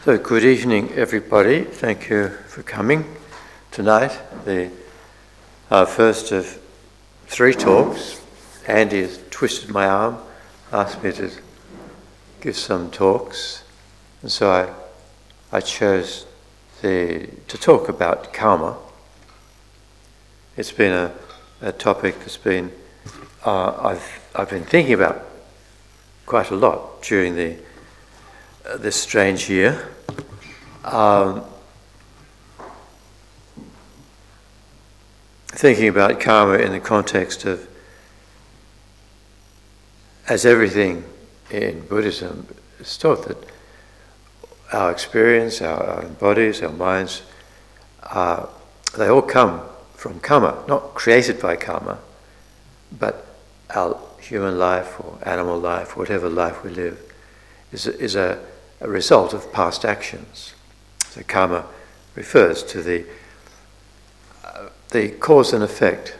So, good evening, everybody. Thank you for coming tonight. The first of 3 talks. Andy has twisted my arm, asked me to give some talks, and so I chose to talk about karma. It's been a topic that's been I've been thinking about quite a lot during this strange year. Thinking about karma in the context of, as everything in Buddhism is taught, that our experience, our bodies, our minds, they all come from karma, not created by karma, but our human life or animal life, whatever life we live, is a result of past actions. So karma refers to the cause and effect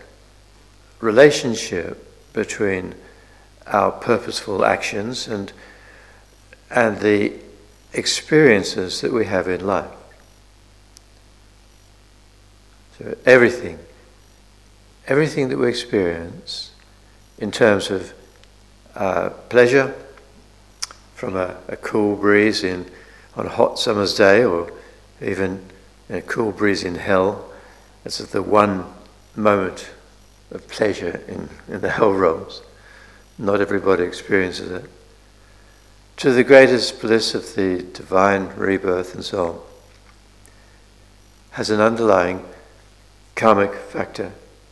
relationship between our purposeful actions and the experiences that we have in life. So everything that we experience in terms of pleasure, from a cool breeze on a hot summer's day, or even a cool breeze in hell. It's the one moment of pleasure in the hell realms. Not everybody experiences it. To the greatest bliss of the divine rebirth and so on, has an underlying karmic factor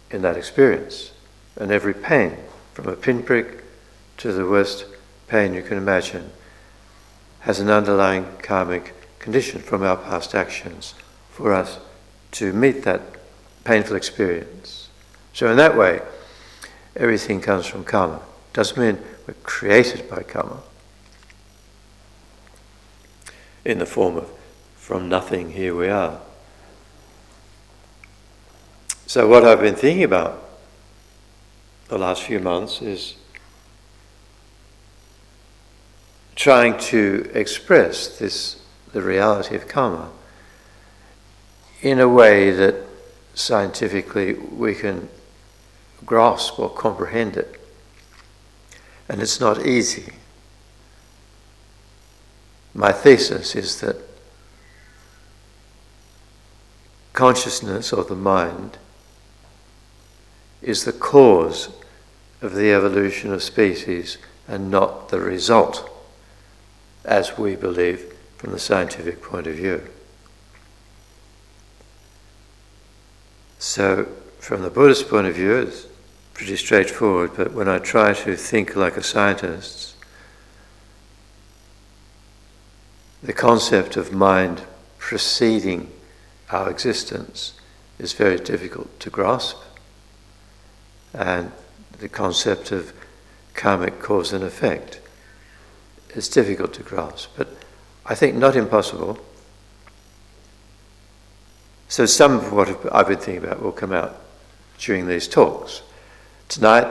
in that experience. And every pain, from a pinprick to the worst pain you can imagine, has an underlying karmic condition from our past actions for us to meet that painful experience. So in that way, everything comes from karma. Doesn't mean we're created by karma in the form of from nothing, here we are. So what I've been thinking about the last few months is trying to express the reality of karma in a way that scientifically we can grasp or comprehend it. And it's not easy. My thesis is that consciousness, or the mind, is the cause of the evolution of species and not the result, as we believe from the scientific point of view. So, from the Buddhist point of view, it's pretty straightforward, but when I try to think like a scientist, the concept of mind preceding our existence is very difficult to grasp, and the concept of karmic cause and effect is difficult to grasp, but I think not impossible. So some of what I've been thinking about will come out during these talks. Tonight,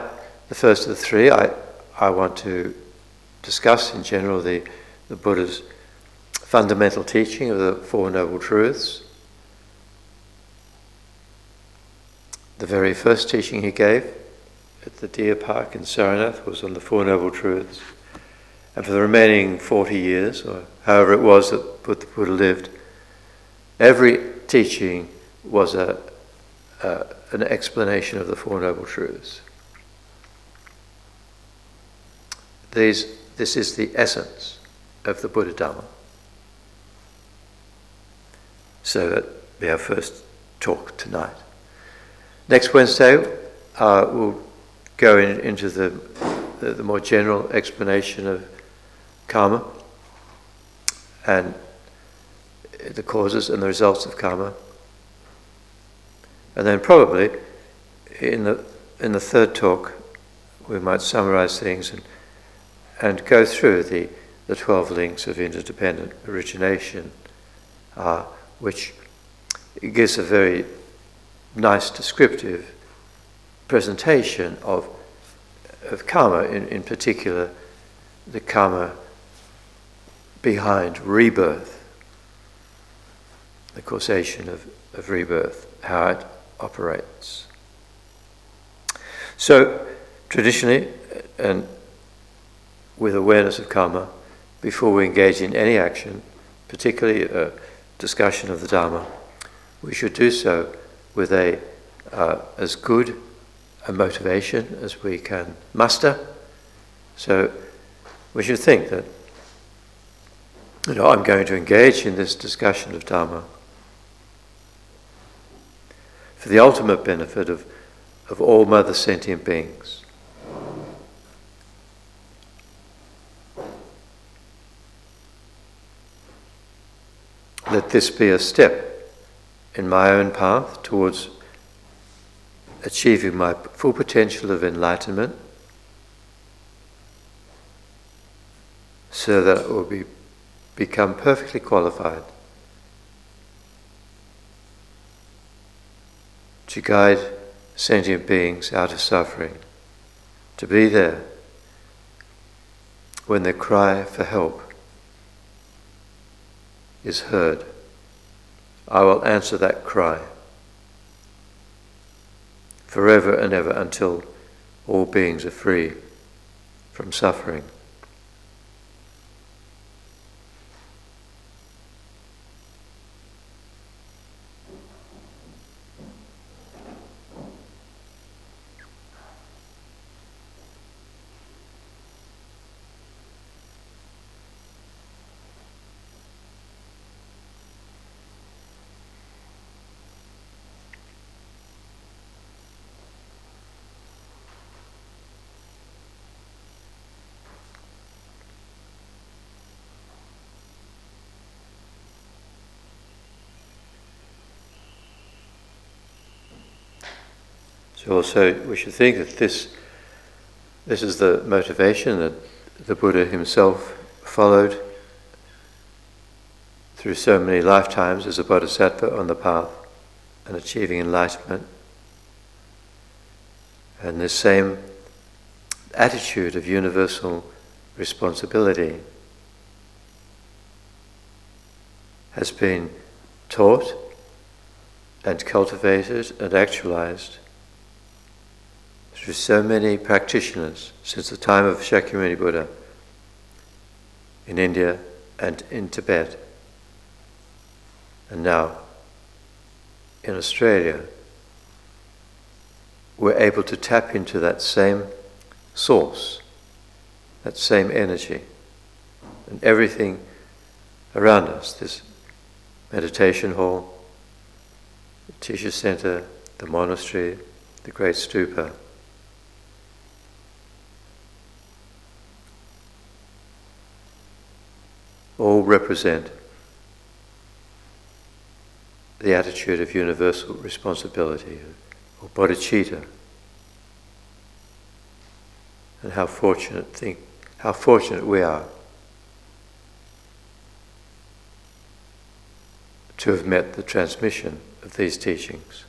the first of the 3, I want to discuss in general the Buddha's fundamental teaching of the Four Noble Truths. The very first teaching he gave at the Deer Park in Saranath was on the Four Noble Truths. And for the remaining 40 years, or however it was that Buddha lived, every teaching was an explanation of the Four Noble Truths. This is the essence of the Buddha Dhamma. So that will be our first talk tonight. Next Wednesday, we'll go into the more general explanation of karma and the causes and the results of karma. And then probably in the 3rd talk, we might summarize things and go through the 12 links of interdependent origination, which gives a very nice descriptive presentation of karma, in particular the karma behind rebirth, the causation of rebirth, how it operates. So, traditionally, and with awareness of karma, before we engage in any action, particularly a discussion of the Dharma, we should do so with as good a motivation as we can muster. So we should think that, I'm going to engage in this discussion of Dharma for the ultimate benefit of all mother sentient beings. Let this be a step in my own path towards achieving my full potential of enlightenment, so that it will become perfectly qualified to guide sentient beings out of suffering, to be there when their cry for help is heard. I will answer that cry forever and ever until all beings are free from suffering. So also we should think that this is the motivation that the Buddha himself followed through so many lifetimes as a bodhisattva on the path and achieving enlightenment. And this same attitude of universal responsibility has been taught and cultivated and actualized through so many practitioners since the time of Shakyamuni Buddha in India and in Tibet, and now in Australia. We're able to tap into that same source, that same energy, and everything around us, this meditation hall, the Atisha Center, the monastery, the great stupa, all represent the attitude of universal responsibility, or bodhicitta. And how fortunate we are to have met the transmission of these teachings.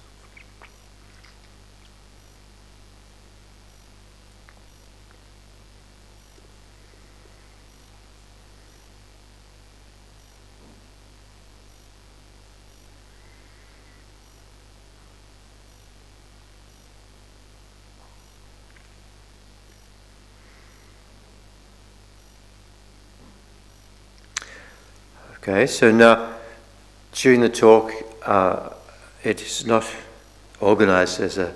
Okay, so now during the talk, it is not organized as a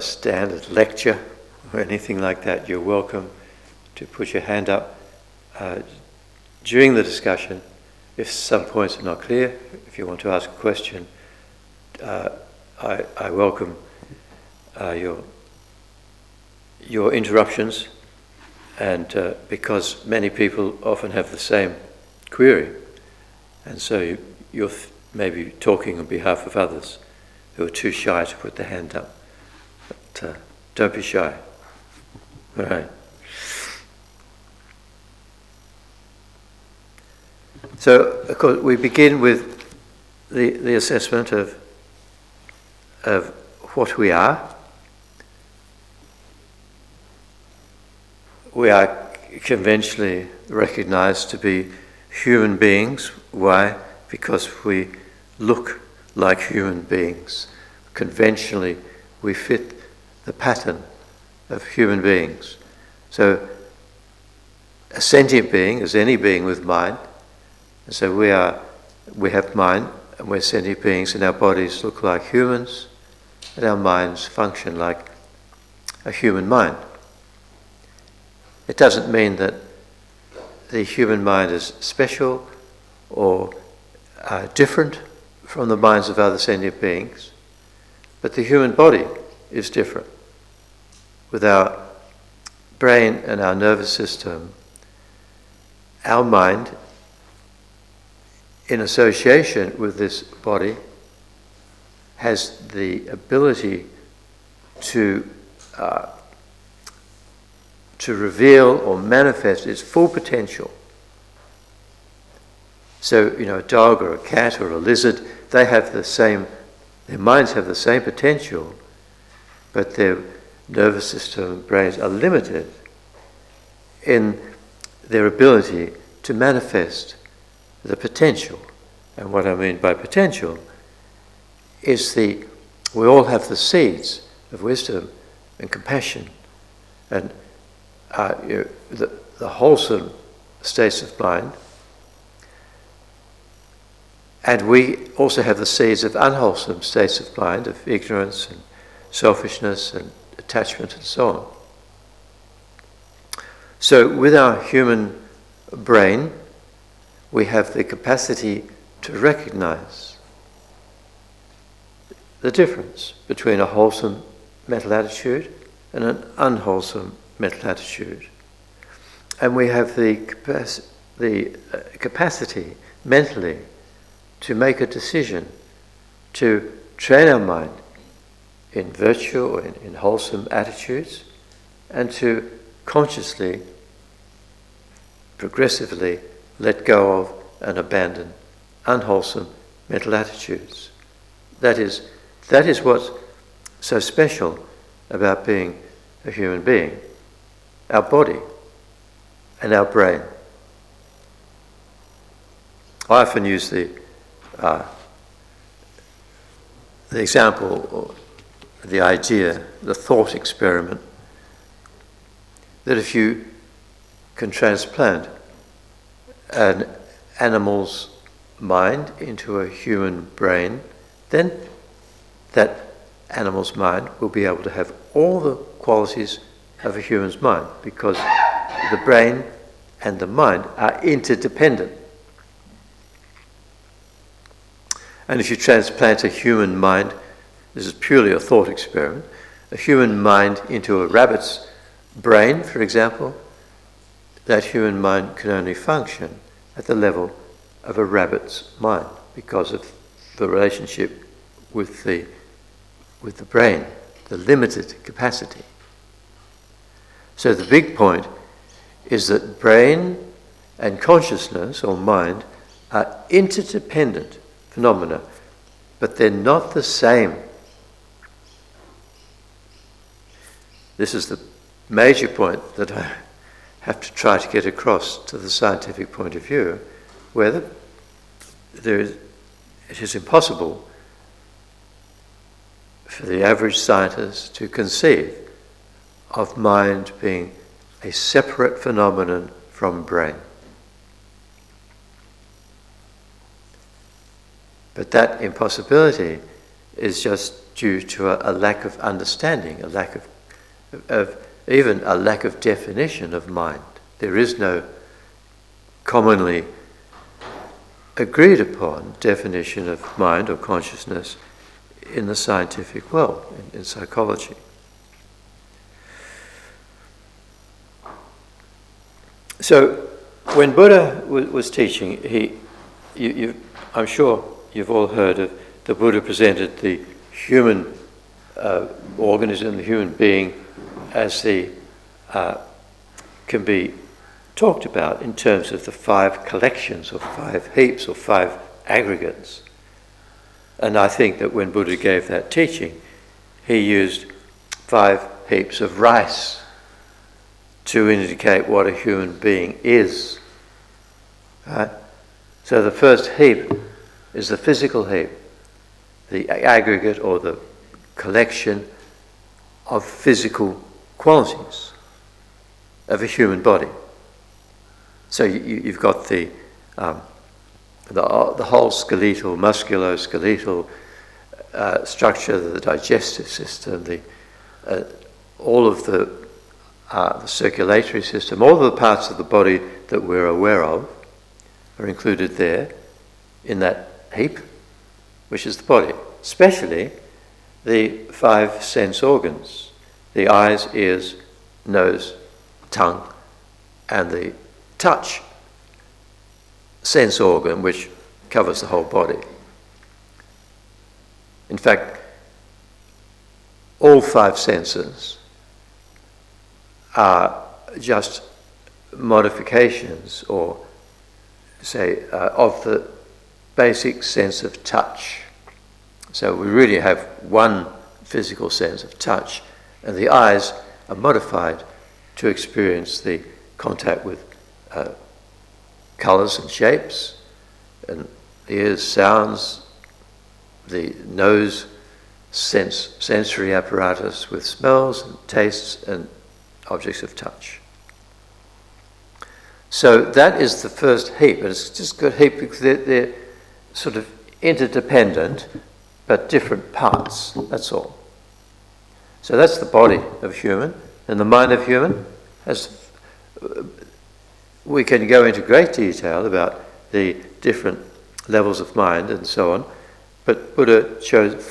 standard lecture or anything like that. You're welcome to put your hand up during the discussion. If some points are not clear, if you want to ask a question, I welcome your interruptions. And because many people often have the same query, and so you're maybe talking on behalf of others who are too shy to put their hand up. But don't be shy. All right. So, of course, we begin with the assessment of what we are. We are conventionally recognized to be human beings. Why? Because we look like human beings. Conventionally, we fit the pattern of human beings. So, a sentient being is any being with mind. And so we have mind, and we're sentient beings, and our bodies look like humans, and our minds function like a human mind. It doesn't mean that the human mind is special or different from the minds of other sentient beings, but the human body is different. With our brain and our nervous system, our mind, in association with this body, has the ability to reveal or manifest its full potential. So, a dog or a cat or a lizard, their minds have the same potential, but their nervous system, brains are limited in their ability to manifest the potential. And what I mean by potential is we all have the seeds of wisdom and compassion and the wholesome states of mind. And we also have the seeds of unwholesome states of mind, of ignorance and selfishness and attachment and so on. So with our human brain, we have the capacity to recognize the difference between a wholesome mental attitude and an unwholesome mental attitude. And we have the capacity mentally to make a decision to train our mind in virtue or in wholesome attitudes, and to consciously, progressively let go of and abandon unwholesome mental attitudes. That is what's so special about being a human being, our body and our brain. I often use the example, or the idea, the thought experiment, that if you can transplant an animal's mind into a human brain, then that animal's mind will be able to have all the qualities of a human's mind, because the brain and the mind are interdependent. And if you transplant a human mind, this is purely a thought experiment, a human mind into a rabbit's brain, for example, that human mind can only function at the level of a rabbit's mind because of the relationship with the brain, the limited capacity. So the big point is that brain and consciousness or mind are interdependent phenomena, but they're not the same. This is the major point that I have to try to get across to the scientific point of view, where it is impossible for the average scientist to conceive of mind being a separate phenomenon from brain. But that impossibility is just due to a lack of understanding, a lack of even a lack of definition of mind. There is no commonly agreed upon definition of mind or consciousness in the scientific world, in psychology. So when Buddha was teaching, I'm sure you've all heard of the Buddha presented the human organism, the human being, as can be talked about in terms of the 5 collections or 5 heaps or 5 aggregates. And I think that when Buddha gave that teaching, he used 5 heaps of rice to indicate what a human being is. So the first heap is the physical heap, the aggregate or the collection of physical qualities of a human body. So you've got the whole skeletal, musculoskeletal structure, the digestive system, all of the circulatory system, all of the parts of the body that we're aware of are included there in that heap, which is the body, especially the 5 sense organs, the eyes, ears, nose, tongue, and the touch sense organ, which covers the whole body. In fact, all 5 senses are just modifications, or say, of the basic sense of touch. So we really have one physical sense of touch, and the eyes are modified to experience the contact with colours and shapes, and the ears sounds, the nose sensory apparatus with smells and tastes and objects of touch. So that is the first heap, and it's just a good heap because they're sort of interdependent but different parts, that's all. So that's the body of human, and the mind of human has. We can go into great detail about the different levels of mind and so on, but Buddha chose the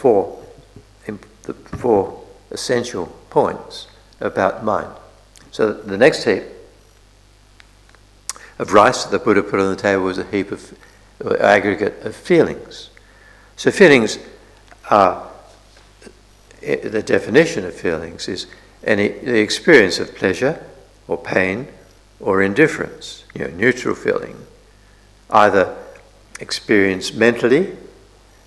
4 essential points about mind. So the next heap of rice that the Buddha put on the table was a heap of aggregate of feelings. So feelings are, the definition of feelings is the experience of pleasure or pain or indifference, neutral feeling, either experienced mentally,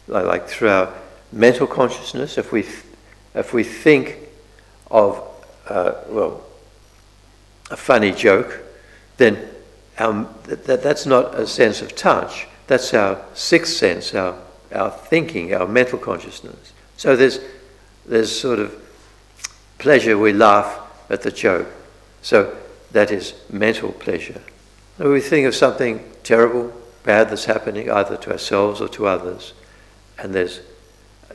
like through our mental consciousness. If we think of a funny joke, then that's not a sense of touch. That's our 6th sense, our thinking, our mental consciousness. So there's sort of pleasure. We laugh at the joke. So that is mental pleasure. When we think of something terrible, bad that's happening either to ourselves or to others, and there's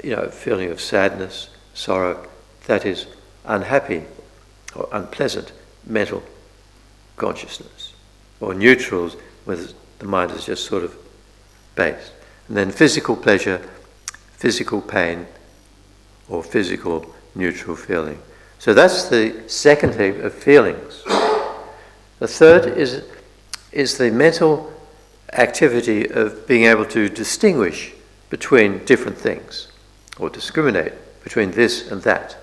a feeling of sadness, sorrow, that is unhappy or unpleasant mental consciousness. Or neutrals, where the mind is just sort of based. And then physical pleasure, physical pain, or physical neutral feeling. So that's the second heap of feelings. The third is the mental activity of being able to distinguish between different things, or discriminate between this and that.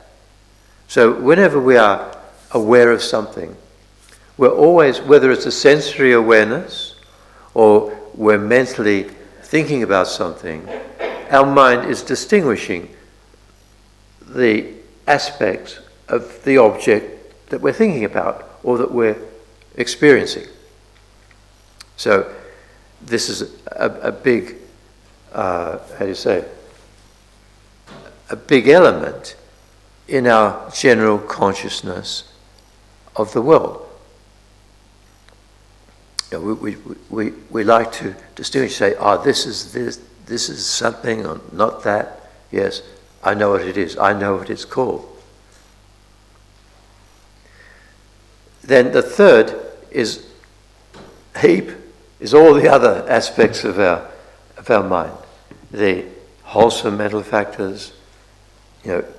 So whenever we are aware of something, we're always, whether it's a sensory awareness or we're mentally thinking about something, our mind is distinguishing the aspect of the object that we're thinking about or that we're experiencing. So this is a big, a big element in our general consciousness of the world. We like to distinguish, say, this is something, or not that. Yes, I know what it is. I know what it's called. Then the third heap is all the other aspects of our mind. The wholesome mental factors,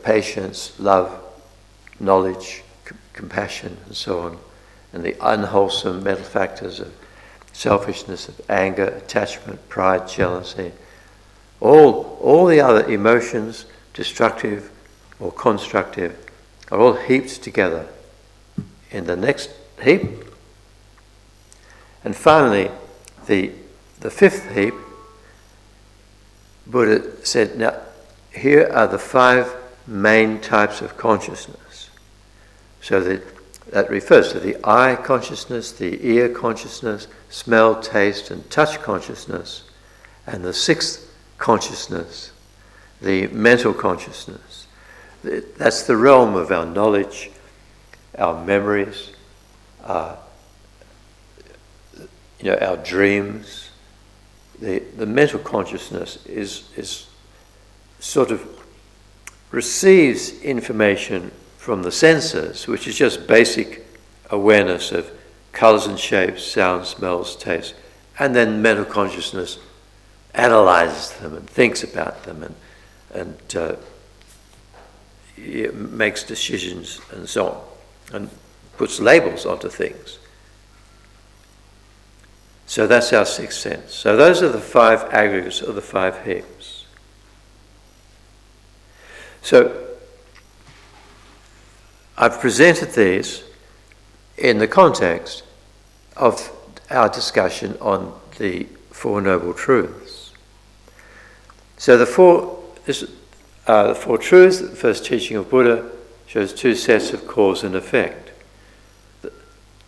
patience, love, knowledge, compassion, and so on. And the unwholesome mental factors of selfishness, of anger, attachment, pride, jealousy. All the other emotions, destructive or constructive, are all heaped together in the next heap. And finally, the 5th heap, Buddha said, now here are the 5 main types of consciousness. So that That refers to the eye consciousness, the ear consciousness, smell, taste and touch consciousness, and the sixth consciousness, the mental consciousness. That's the realm of our knowledge, our memories, our dreams. The mental consciousness is sort of receives information from the senses, which is just basic awareness of colours and shapes, sounds, smells, tastes, and then mental consciousness analyzes them and thinks about them and makes decisions and so on, and puts labels onto things. So that's our sixth sense. So those are the five aggregates of the five heaps. So I've presented these in the context of our discussion on the Four Noble Truths. So the four truths, the first teaching of Buddha, shows two sets of cause and effect.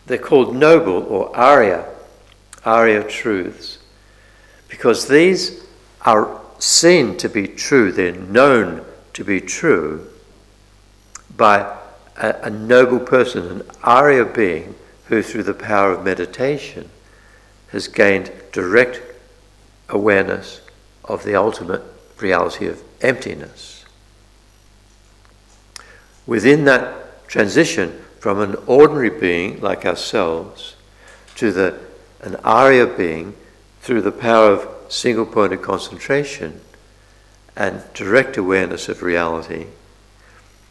They're called noble or Arya truths because these are seen to be true, they're known to be true by a noble person, an Arya being who through the power of meditation has gained direct awareness of the ultimate reality of emptiness. Within that transition from an ordinary being like ourselves to an Arya being through the power of single-pointed concentration and direct awareness of reality,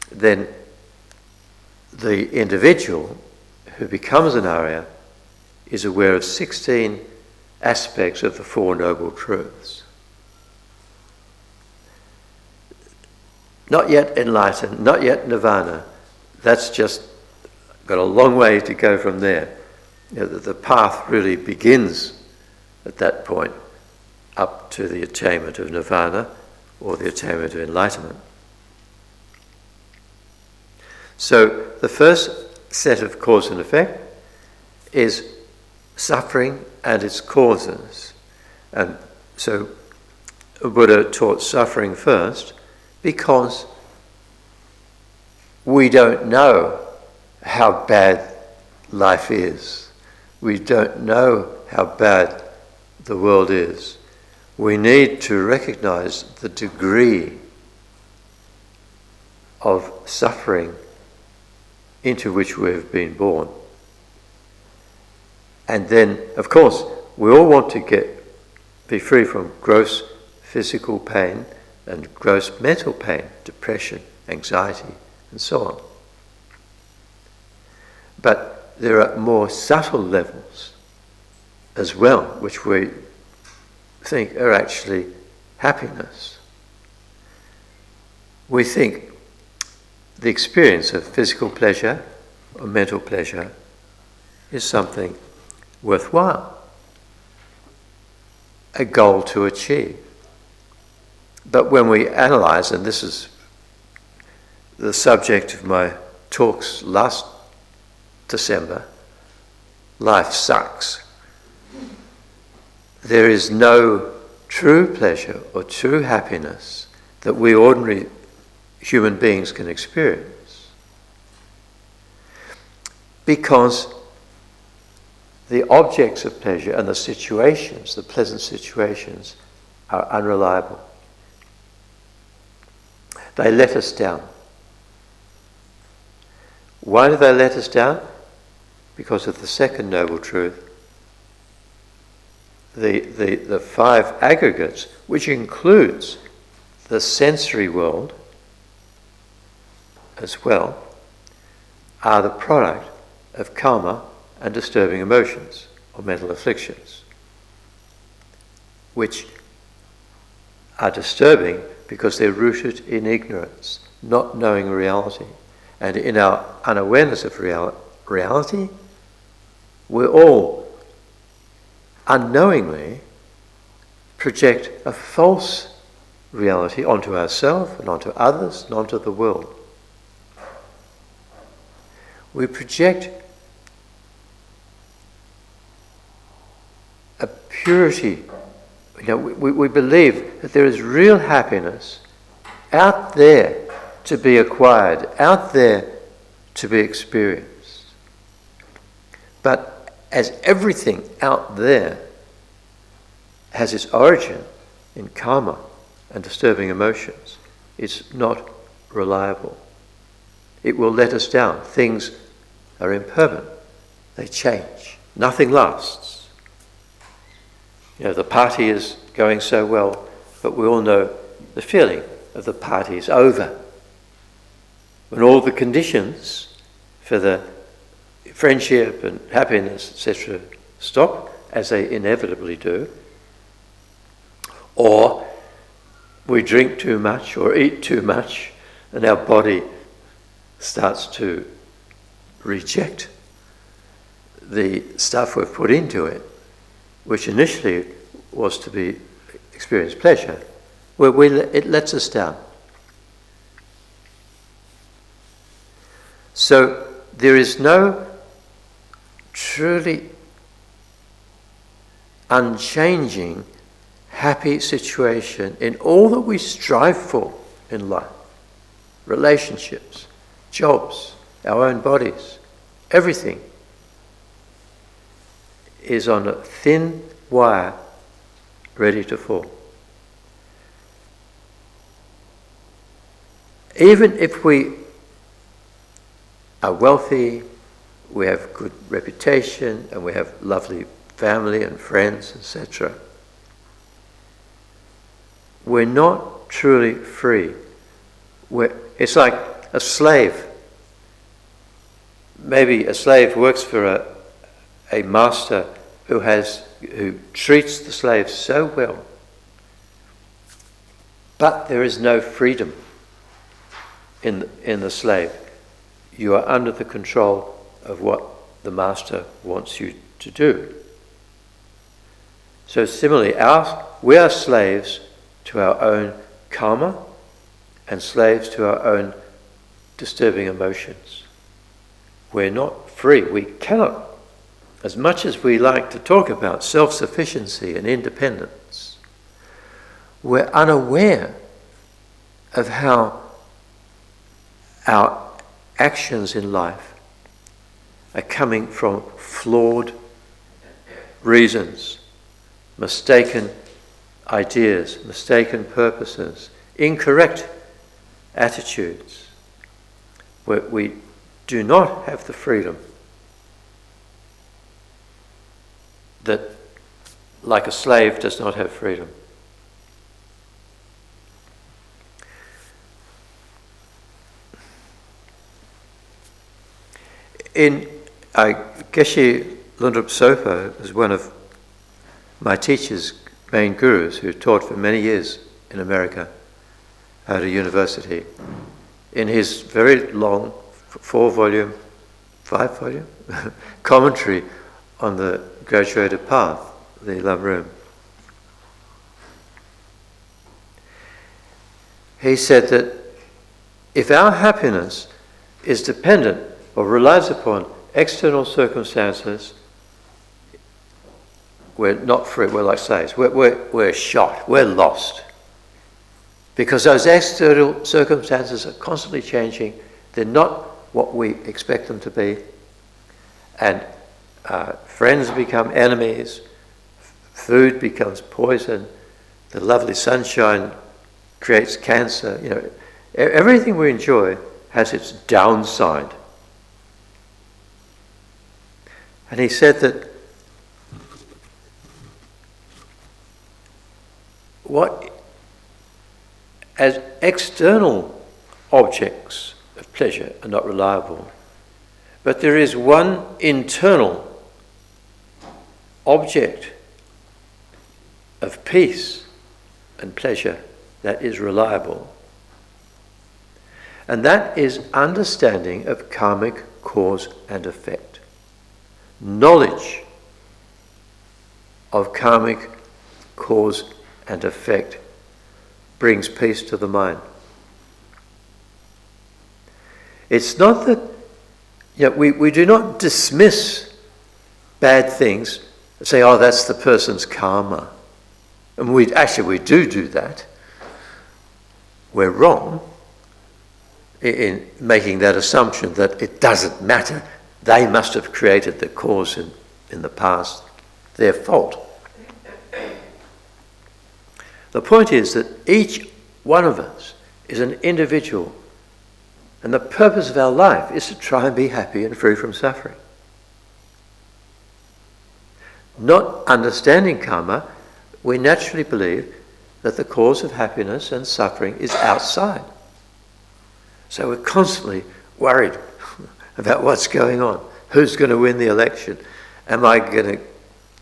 then the individual who becomes an Arya is aware of 16 aspects of the Four Noble Truths. Not yet enlightened, not yet nirvana. That's just got a long way to go from there. The path really begins at that point up to the attainment of nirvana or the attainment of enlightenment. So the first set of cause and effect is suffering and its causes. And so Buddha taught suffering first because we don't know how bad life is. We don't know how bad the world is. We need to recognize the degree of suffering into which we have been born. And then, of course, we all want to be free from gross physical pain and gross mental pain, depression, anxiety, and so on. But there are more subtle levels as well, which we think are actually happiness. We think the experience of physical pleasure or mental pleasure is something worthwhile, a goal to achieve. But when we analyse, and this is the subject of my talks last December, life sucks. There is no true pleasure or true happiness that we ordinary human beings can experience, because the objects of pleasure and the situations, the pleasant situations, are unreliable. They let us down. Why do they let us down? Because of the second noble truth, the five aggregates, which includes the sensory world as well, are the product of karma and disturbing emotions or mental afflictions, which are disturbing because they're rooted in ignorance, not knowing reality. And in our unawareness of reality, we all unknowingly project a false reality onto ourselves and onto others and onto the world. we project a purity. We believe that there is real happiness out there to be acquired, out there to be experienced. But as everything out there has its origin in karma and disturbing emotions, it's not reliable. It will let us down. Things are impermanent. They change. Nothing lasts. The party is going so well, but we all know the feeling of the party is over. When all the conditions for the friendship and happiness, etc., stop, as they inevitably do, or we drink too much or eat too much and our body starts to reject the stuff we've put into it, which initially was to be experience pleasure, it lets us down. So there is no truly unchanging, happy situation in all that we strive for in life. Relationships, jobs, our own bodies, everything is on a thin wire ready to fall. Even if we are wealthy, we have good reputation, and we have lovely family and friends, etc., we're not truly free. It's like a slave. Maybe a slave works for a master who treats the slave so well, but there is no freedom in the slave. You are under the control of what the master wants you to do. So similarly, we are slaves to our own karma and slaves to our own disturbing emotions. We're not free. We cannot, as much as we like to talk about self-sufficiency and independence, we're unaware of how our actions in life are coming from flawed reasons, mistaken ideas, mistaken purposes, incorrect attitudes, where we do not have the freedom that, like a slave, does not have freedom. Geshe Lundrup Sopa is one of my teachers, main gurus, who taught for many years in America at a university. In his very long 5-volume commentary on the graduated path, the Lam Rim, he said that if our happiness is dependent or relies upon external circumstances, we're not free. We're like slaves. We're shot. We're lost. Because those external circumstances are constantly changing. They're not what we expect them to be. And friends become enemies. Food becomes poison. The lovely sunshine creates cancer. Everything we enjoy has its downside. And he said that as external objects of pleasure are not reliable, but there is one internal object of peace and pleasure that is reliable. And that is understanding of karmic cause and effect. Knowledge of karmic cause and effect brings peace to the mind. It's not that, we do not dismiss bad things and say, oh, that's the person's karma. And we do that. We're wrong in making that assumption that it doesn't matter. They must have created the cause in the past. Their fault. The point is that each one of us is an individual, and the purpose of our life is to try and be happy and free from suffering. Not understanding karma, we naturally believe that the cause of happiness and suffering is outside. So we're constantly worried about what's going on. Who's going to win the election? Am I going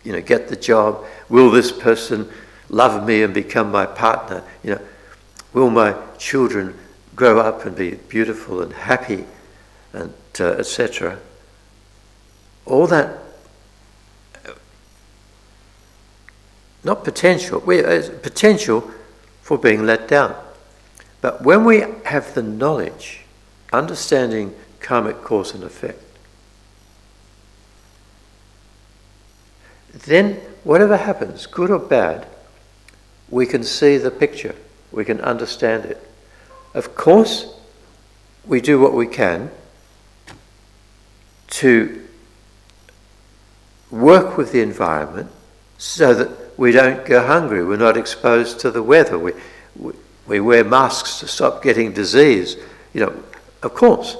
to get the job? Will this person love me and become my partner? Will my children grow up and be beautiful and happy, and etc. All that, not potential, potential for being let down. But when we have the knowledge, understanding karmic cause and effect, then whatever happens, good or bad, we can see the picture, we can understand it. Of course, we do what we can to work with the environment so that we don't go hungry, we're not exposed to the weather, we wear masks to stop getting disease, of course.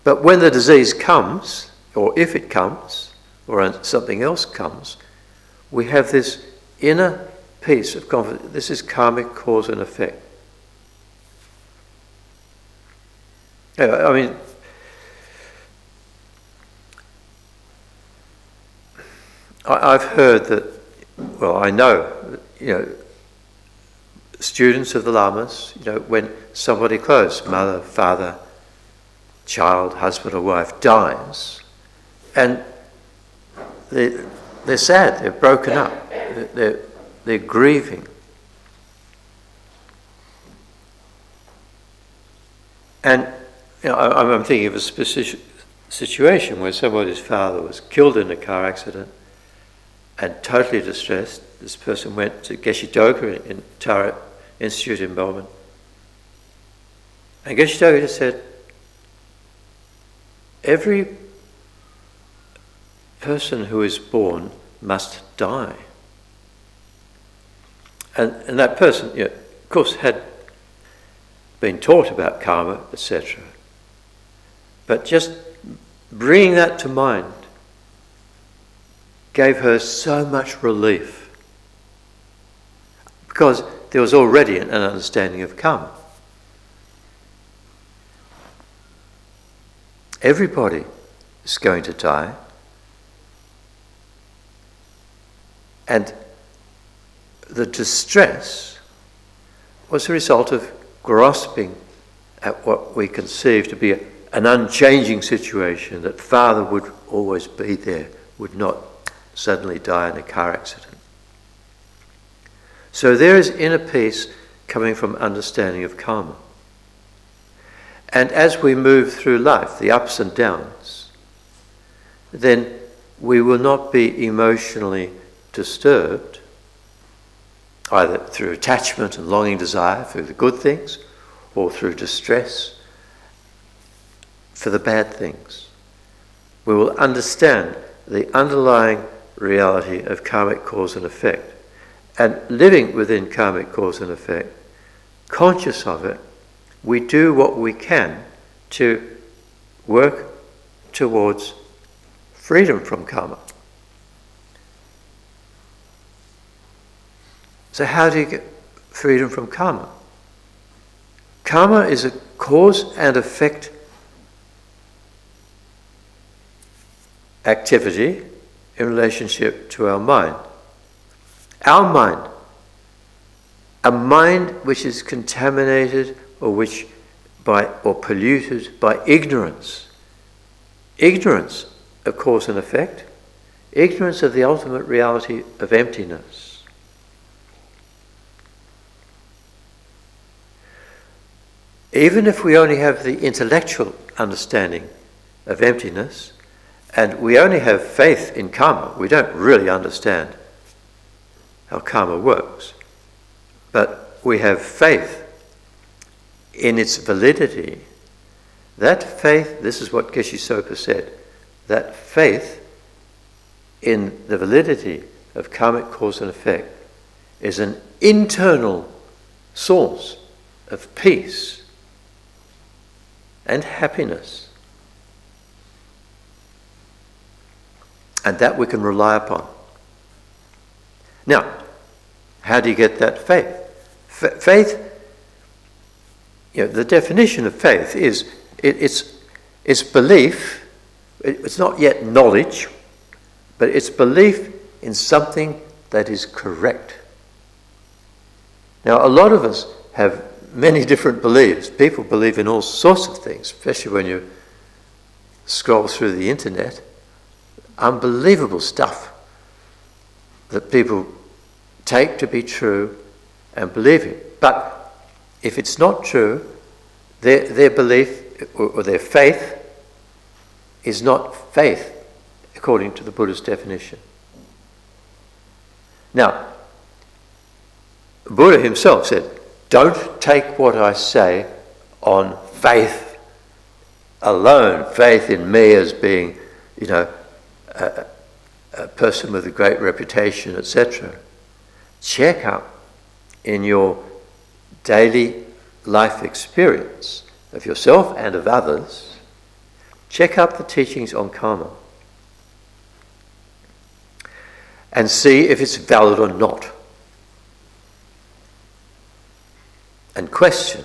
But when the disease comes, or if it comes, or something else comes, we have this inner peace of confidence. This is karmic cause and effect. I mean, I've heard that, I know, students of the Lamas, when somebody close, mother, father, child, husband or wife dies, and they're sad, they're broken up, they're grieving. And I'm thinking of a specific situation where somebody's father was killed in a car accident and totally distressed. This person went to Geshe Doga in Tara Institute in Melbourne. And Geshe Doga just said, every person who is born must die. And that person, of course, had been taught about karma, etc. But just bringing that to mind gave her so much relief, because there was already an understanding of karma. Everybody is going to die, and the distress was a result of grasping at what we conceive to be an unchanging situation, that father would always be there, would not suddenly die in a car accident. So there is inner peace coming from understanding of karma. And as we move through life, the ups and downs, then we will not be emotionally disturbed, either through attachment and longing desire for the good things, or through distress for the bad things. We will understand the underlying reality of karmic cause and effect. And living within karmic cause and effect, conscious of it, we do what we can to work towards freedom from karma. So how do you get freedom from karma? Karma is a cause and effect activity in relationship to our mind. Our mind, a mind which is contaminated or polluted by ignorance. Ignorance of cause and effect, ignorance of the ultimate reality of emptiness. even if we only have the intellectual understanding of emptiness, and we only have faith in karma, we don't really understand how karma works, but we have faith in its validity. That faith, this is what Geshe Soka said, that faith in the validity of karmic cause and effect is an internal source of peace and happiness. And that we can rely upon. Now, how do you get that faith? Faith, the definition of faith is it's belief. It's not yet knowledge, but it's belief in something that is correct. Now, a lot of us have many different beliefs. People believe in all sorts of things, especially when you scroll through the internet. Unbelievable stuff that people take to be true and believe in. But if it's not true, their belief or their faith is not faith according to the Buddhist definition. Now, Buddha himself said, don't take what I say on faith alone, faith in me as being, a person with a great reputation, etc. Check up in your daily life experience of yourself and of others. Check up the teachings on karma and see if it's valid or not. And question,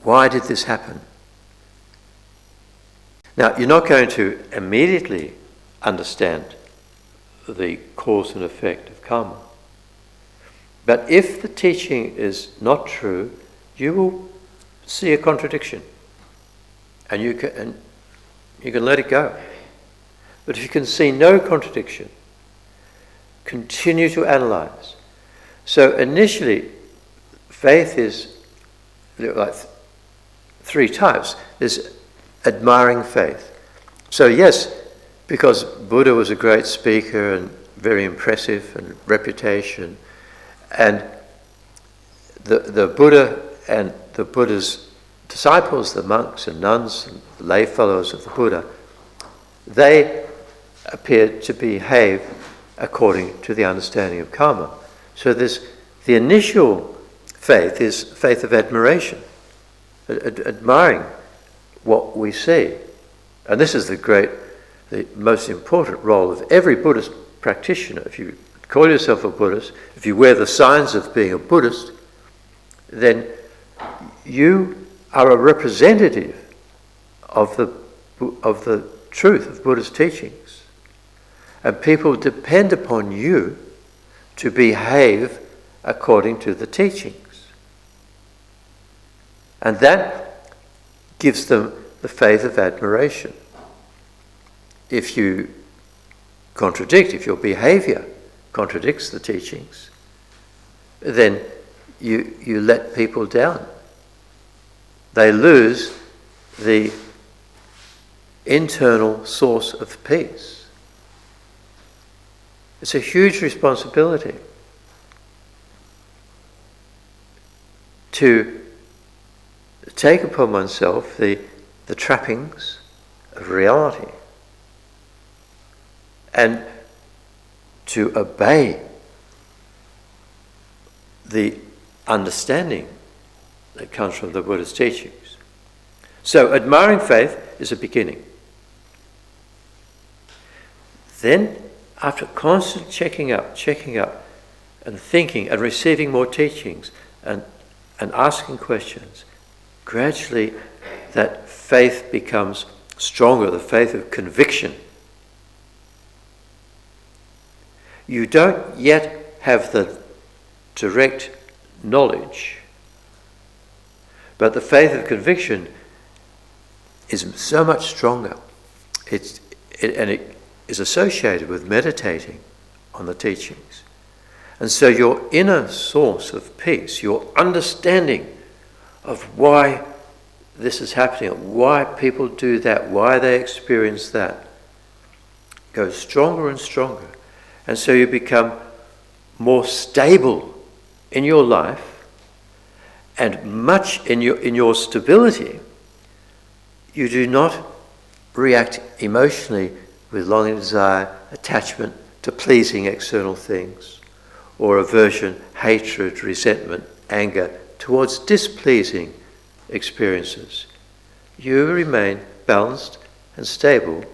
why did this happen? Now, you're not going to immediately understand the cause and effect of karma. But if the teaching is not true, you will see a contradiction. And you can let it go. But if you can see no contradiction, continue to analyze. So initially, faith is like three types. There's admiring faith. So yes, because Buddha was a great speaker and very impressive and reputation, and the Buddha and the Buddha's disciples, the monks and nuns and lay fellows of the Buddha, they appeared to behave according to the understanding of karma. So the initial faith is faith of admiration, admiring what we see. And this is the most important role of every Buddhist practitioner. If you call yourself a Buddhist, if you wear the signs of being a Buddhist, then you are a representative of the truth of Buddha's teachings. And people depend upon you to behave according to the teachings. And that gives them the faith of admiration. If you contradict, if your behavior contradicts the teachings, then you let people down. They lose the internal source of peace. It's a huge responsibility to take upon oneself the trappings of reality and to obey the understanding that comes from the Buddha's teachings. So admiring faith is a beginning. Then, after constant checking up, and thinking and receiving more teachings and asking questions, gradually that faith becomes stronger, the faith of conviction. You don't yet have the direct knowledge, but the faith of conviction is so much stronger. It is associated with meditating on the teachings. And so your inner source of peace, your understanding of why this is happening, why people do that, why they experience that, goes stronger and stronger. And so you become more stable in your life, and much in your stability, you do not react emotionally with longing, desire, attachment to pleasing external things, or aversion, hatred, resentment, anger towards displeasing experiences. You remain balanced and stable,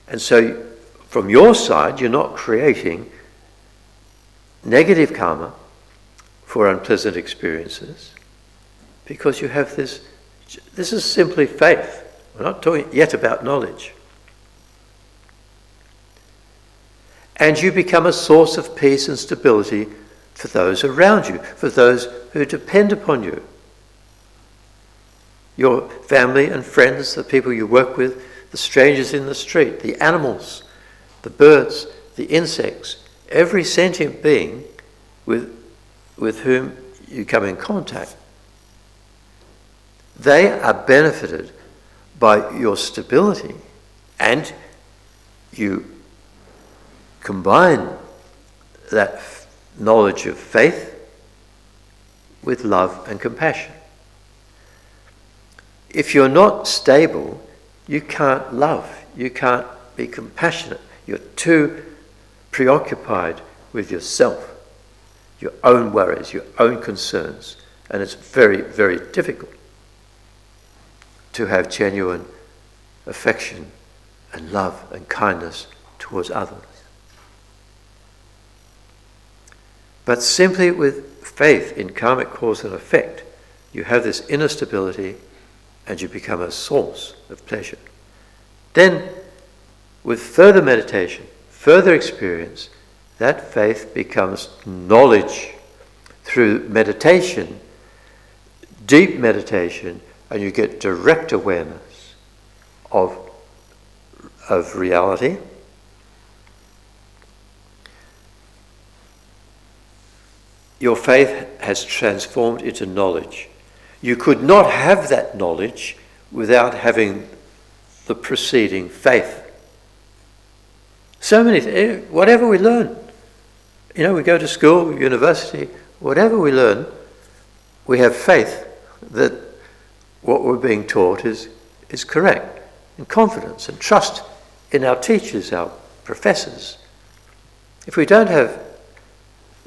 and so from your side you're not creating negative karma for unpleasant experiences, because you have this is simply faith. We're not talking yet about knowledge. And you become a source of peace and stability for those around you, for those who depend upon you. Your family and friends, the people you work with, the strangers in the street, the animals, the birds, the insects, every sentient being with whom you come in contact. They are benefited by your stability, and you combine that knowledge of faith with love and compassion. If you're not stable, you can't love, you can't be compassionate. You're too preoccupied with yourself, your own worries, your own concerns, and it's very, very difficult to have genuine affection and love and kindness towards others. But simply with faith in karmic cause and effect, you have this inner stability and you become a source of pleasure. Then, with further meditation, further experience, that faith becomes knowledge through meditation, deep meditation, and you get direct awareness of reality. Your faith has transformed into knowledge. You could not have that knowledge without having the preceding faith. So many, whatever we learn, we go to school, university, whatever we learn, we have faith that what we're being taught is correct, and confidence and trust in our teachers, our professors. If we don't have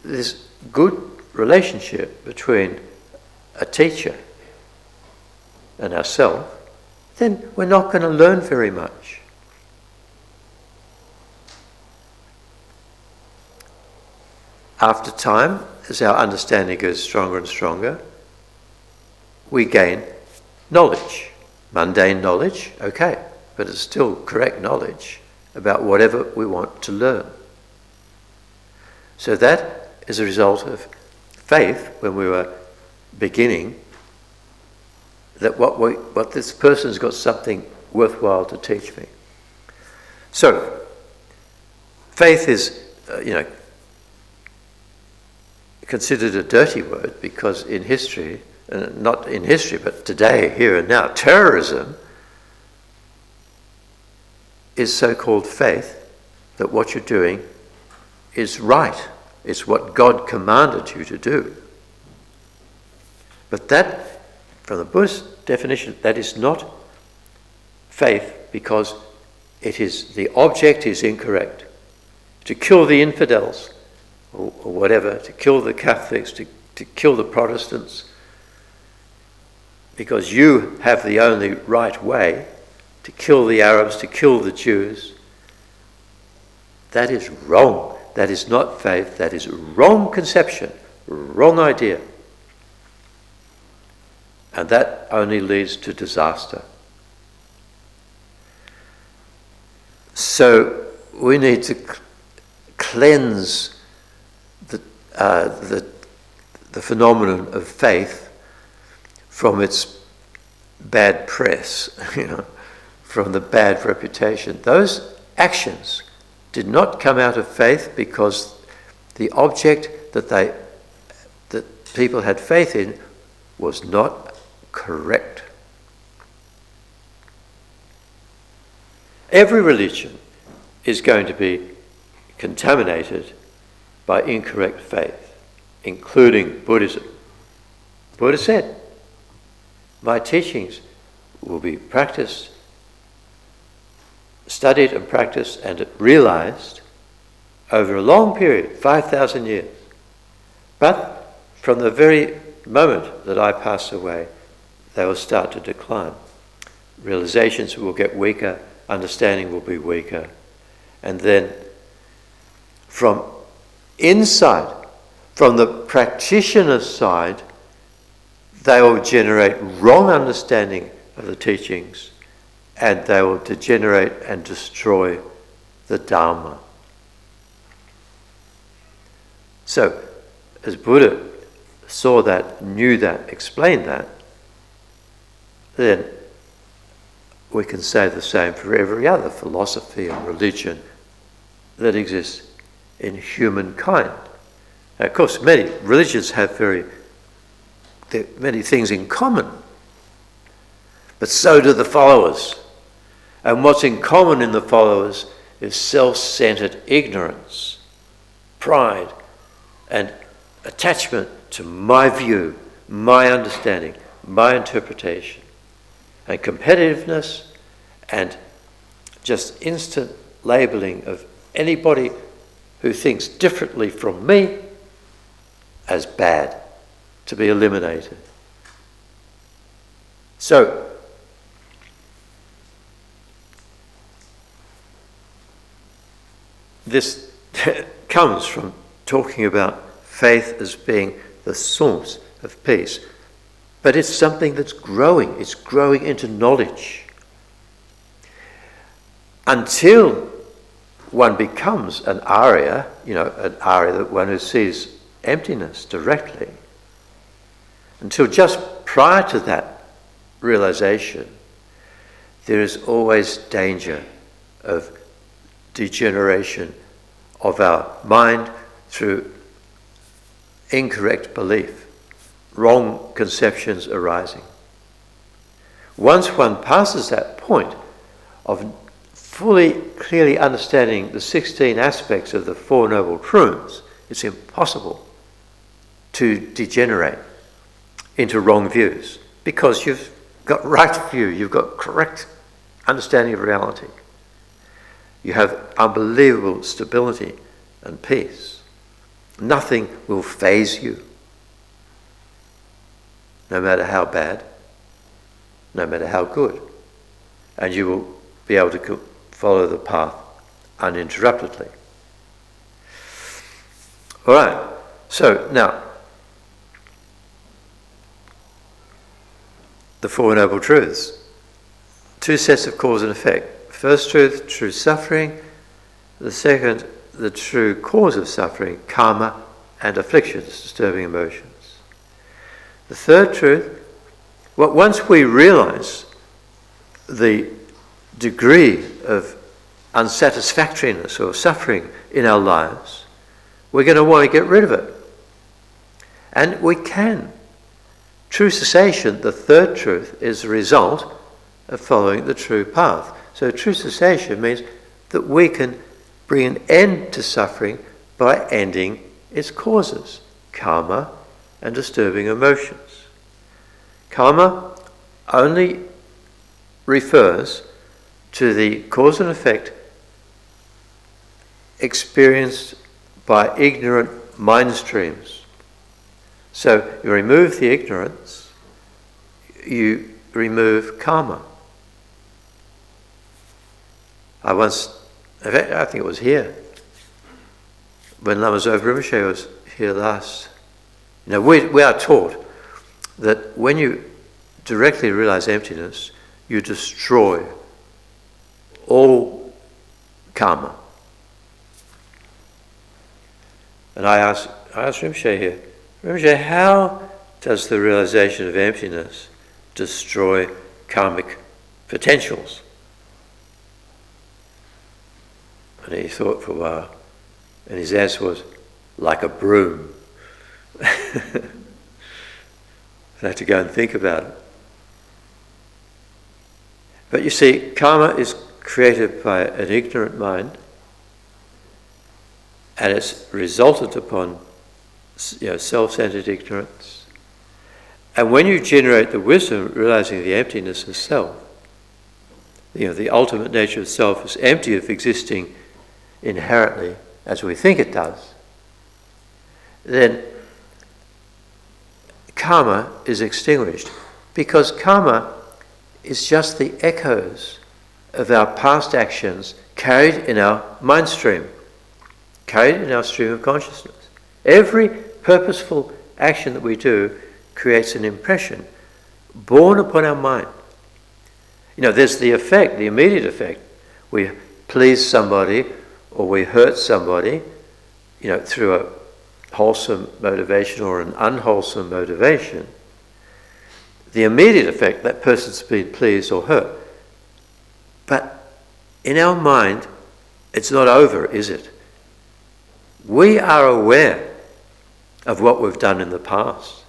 this good relationship between a teacher and ourselves, then we're not going to learn very much. After time, as our understanding goes stronger and stronger, we gain knowledge. Mundane knowledge, okay, but it's still correct knowledge about whatever we want to learn. So that is a result of faith when we were beginning, that what this person's got something worthwhile to teach me. So, faith is, considered a dirty word because in history, not in history, but today, here and now, terrorism is so-called faith that what you're doing is right. It's what God commanded you to do. But that, from the Buddhist definition, that is not faith because the object is incorrect. To kill the infidels, or whatever, to kill the Catholics, to kill the Protestants, because you have the only right way, to kill the Arabs, to kill the Jews, that is wrong. That is not faith. That is wrong conception, wrong idea. And that only leads to disaster. So we need to cleanse the phenomenon of faith from its bad press, from the bad reputation. Those actions did not come out of faith because the object that people had faith in was not correct. Every religion is going to be contaminated by incorrect faith, including Buddhism. Buddha said, my teachings will be practiced, studied and practiced and realized over a long period, 5,000 years. But from the very moment that I pass away, they will start to decline. Realizations will get weaker, understanding will be weaker, and then from inside, from the practitioner's side, they will generate wrong understanding of the teachings, and they will degenerate and destroy the Dharma. So, as Buddha saw that, knew that, explained that, then we can say the same for every other philosophy and religion that exists in humankind. Now, of course, many religions have many things in common, but so do the followers. And what's in common in the followers is self-centered ignorance, pride, and attachment to my view, my understanding, my interpretation, and competitiveness, and just instant labeling of anybody who thinks differently from me as bad, to be eliminated. So, this comes from talking about faith as being the source of peace. But it's something that's growing. It's growing into knowledge. Until one becomes an Arya, an Arya, that one who sees emptiness directly, until just prior to that realization, there is always danger of degeneration of our mind through incorrect belief, wrong conceptions arising. Once one passes that point of fully, clearly understanding the 16 aspects of the Four Noble Truths, it's impossible to degenerate into wrong views, because you've got right view, you've got correct understanding of reality. You have unbelievable stability and peace. Nothing will faze you, no matter how bad, no matter how good. And you will be able to follow the path uninterruptedly. All right, so now, the Four Noble Truths. Two sets of cause and effect. First truth, true suffering. The second, the true cause of suffering, karma and afflictions, disturbing emotions. The third truth, once we realize the degree of unsatisfactoriness or suffering in our lives, we're going to want to get rid of it. And we can. True cessation, the third truth, is the result of following the true path. So true cessation means that we can bring an end to suffering by ending its causes, karma and disturbing emotions. Karma only refers to the cause and effect experienced by ignorant mind streams. So you remove the ignorance, you remove karma. I think it was here, when Lama Zopa Rinpoche was here last. We are taught that when you directly realize emptiness, you destroy all karma. And I asked Rinpoche here, Rinpoche, how does the realization of emptiness destroy karmic potentials? And he thought for a while, and his answer was, like a broom. I have to go and think about it. But you see, karma is created by an ignorant mind, and it's resulted upon self-centered ignorance. And when you generate the wisdom, realizing the emptiness of self, the ultimate nature of self is empty of existing inherently as we think it does, then karma is extinguished, because karma is just the echoes of our past actions carried in our mind stream, carried in our stream of consciousness. Every purposeful action that we do creates an impression born upon our mind. There's the effect, the immediate effect. We please somebody or we hurt somebody, through a wholesome motivation or an unwholesome motivation. The immediate effect, that person's been pleased or hurt. But in our mind, it's not over, is it? We are aware of what we've done in the past.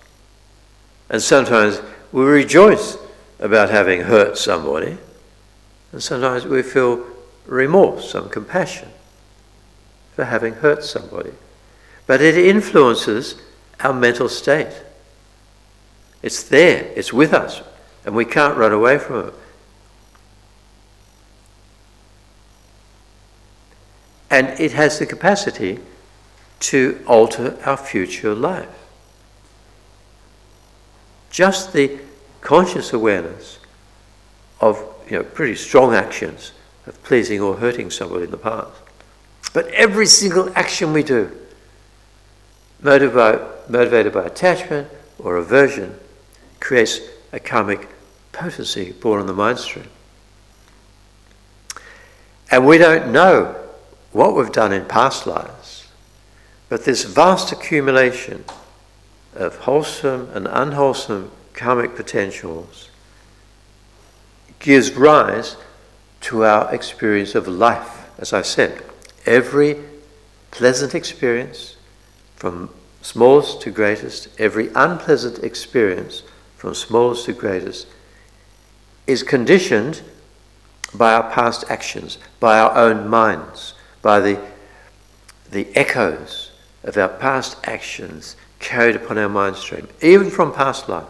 And sometimes we rejoice about having hurt somebody, and sometimes we feel remorse, some compassion for having hurt somebody. But it influences our mental state. It's there, it's with us, and we can't run away from it. And it has the capacity to alter our future life. Just the conscious awareness of pretty strong actions of pleasing or hurting somebody in the past. But every single action we do, motivated by attachment or aversion, creates a karmic potency born in the mind stream. And we don't know what we've done in past lives, but this vast accumulation of wholesome and unwholesome karmic potentials gives rise to our experience of life. As I said, every pleasant experience, from smallest to greatest, every unpleasant experience, from smallest to greatest, is conditioned by our past actions, by our own minds, by the echoes of our past actions carried upon our mind stream, even from past lives.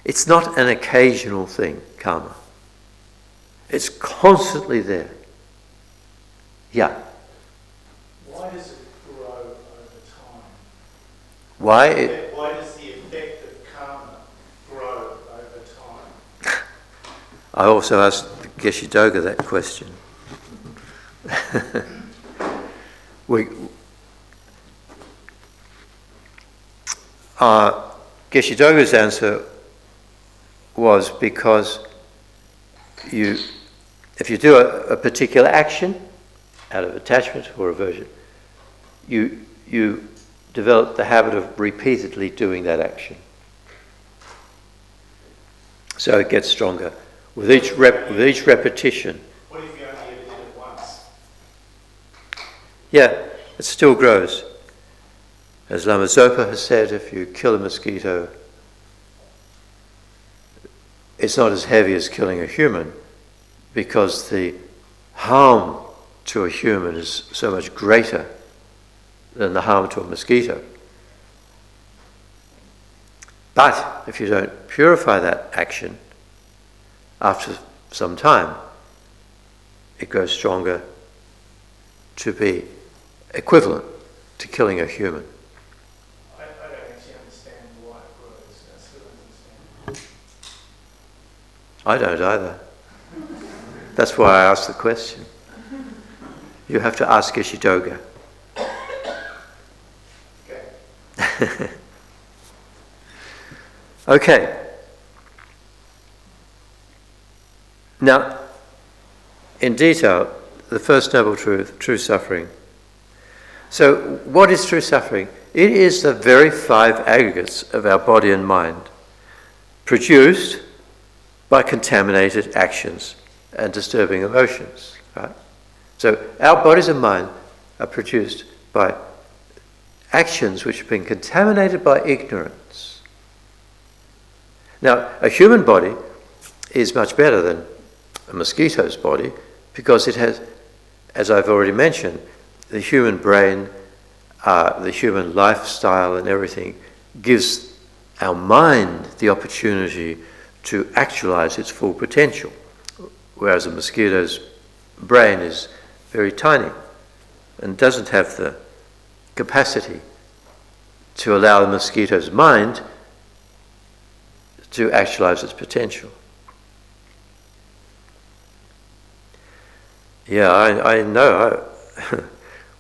It's not an occasional thing, karma. It's constantly there. Yeah. Why does it grow over time? Why does the effect of karma grow over time? I also asked Geshe Doga that question. Geshe Doga's answer was because if you do a particular action out of attachment or aversion, you develop the habit of repeatedly doing that action. So it gets stronger with each repetition. What if you only ever did it once? Yeah, it still grows. As Lama Zopa has said, if you kill a mosquito, it's not as heavy as killing a human, because the harm to a human is so much greater than the harm to a mosquito. But if you don't purify that action, after some time, it grows stronger to be equivalent to killing a human. I don't actually understand why it grows. I still don't understand. I don't either. That's why I asked the question. You have to ask Geshe Doga. Okay. Okay. Now, in detail, the first noble truth, true suffering. So, what is true suffering? It is the very five aggregates of our body and mind, produced by contaminated actions and disturbing emotions. Right? So, our bodies and mind are produced by actions which have been contaminated by ignorance. Now, a human body is much better than a mosquito's body because it has, as I've already mentioned, the human brain, the human lifestyle and everything gives our mind the opportunity to actualize its full potential, whereas a mosquito's brain is very tiny and doesn't have the capacity to allow the mosquito's mind to actualize its potential. Yeah, I know.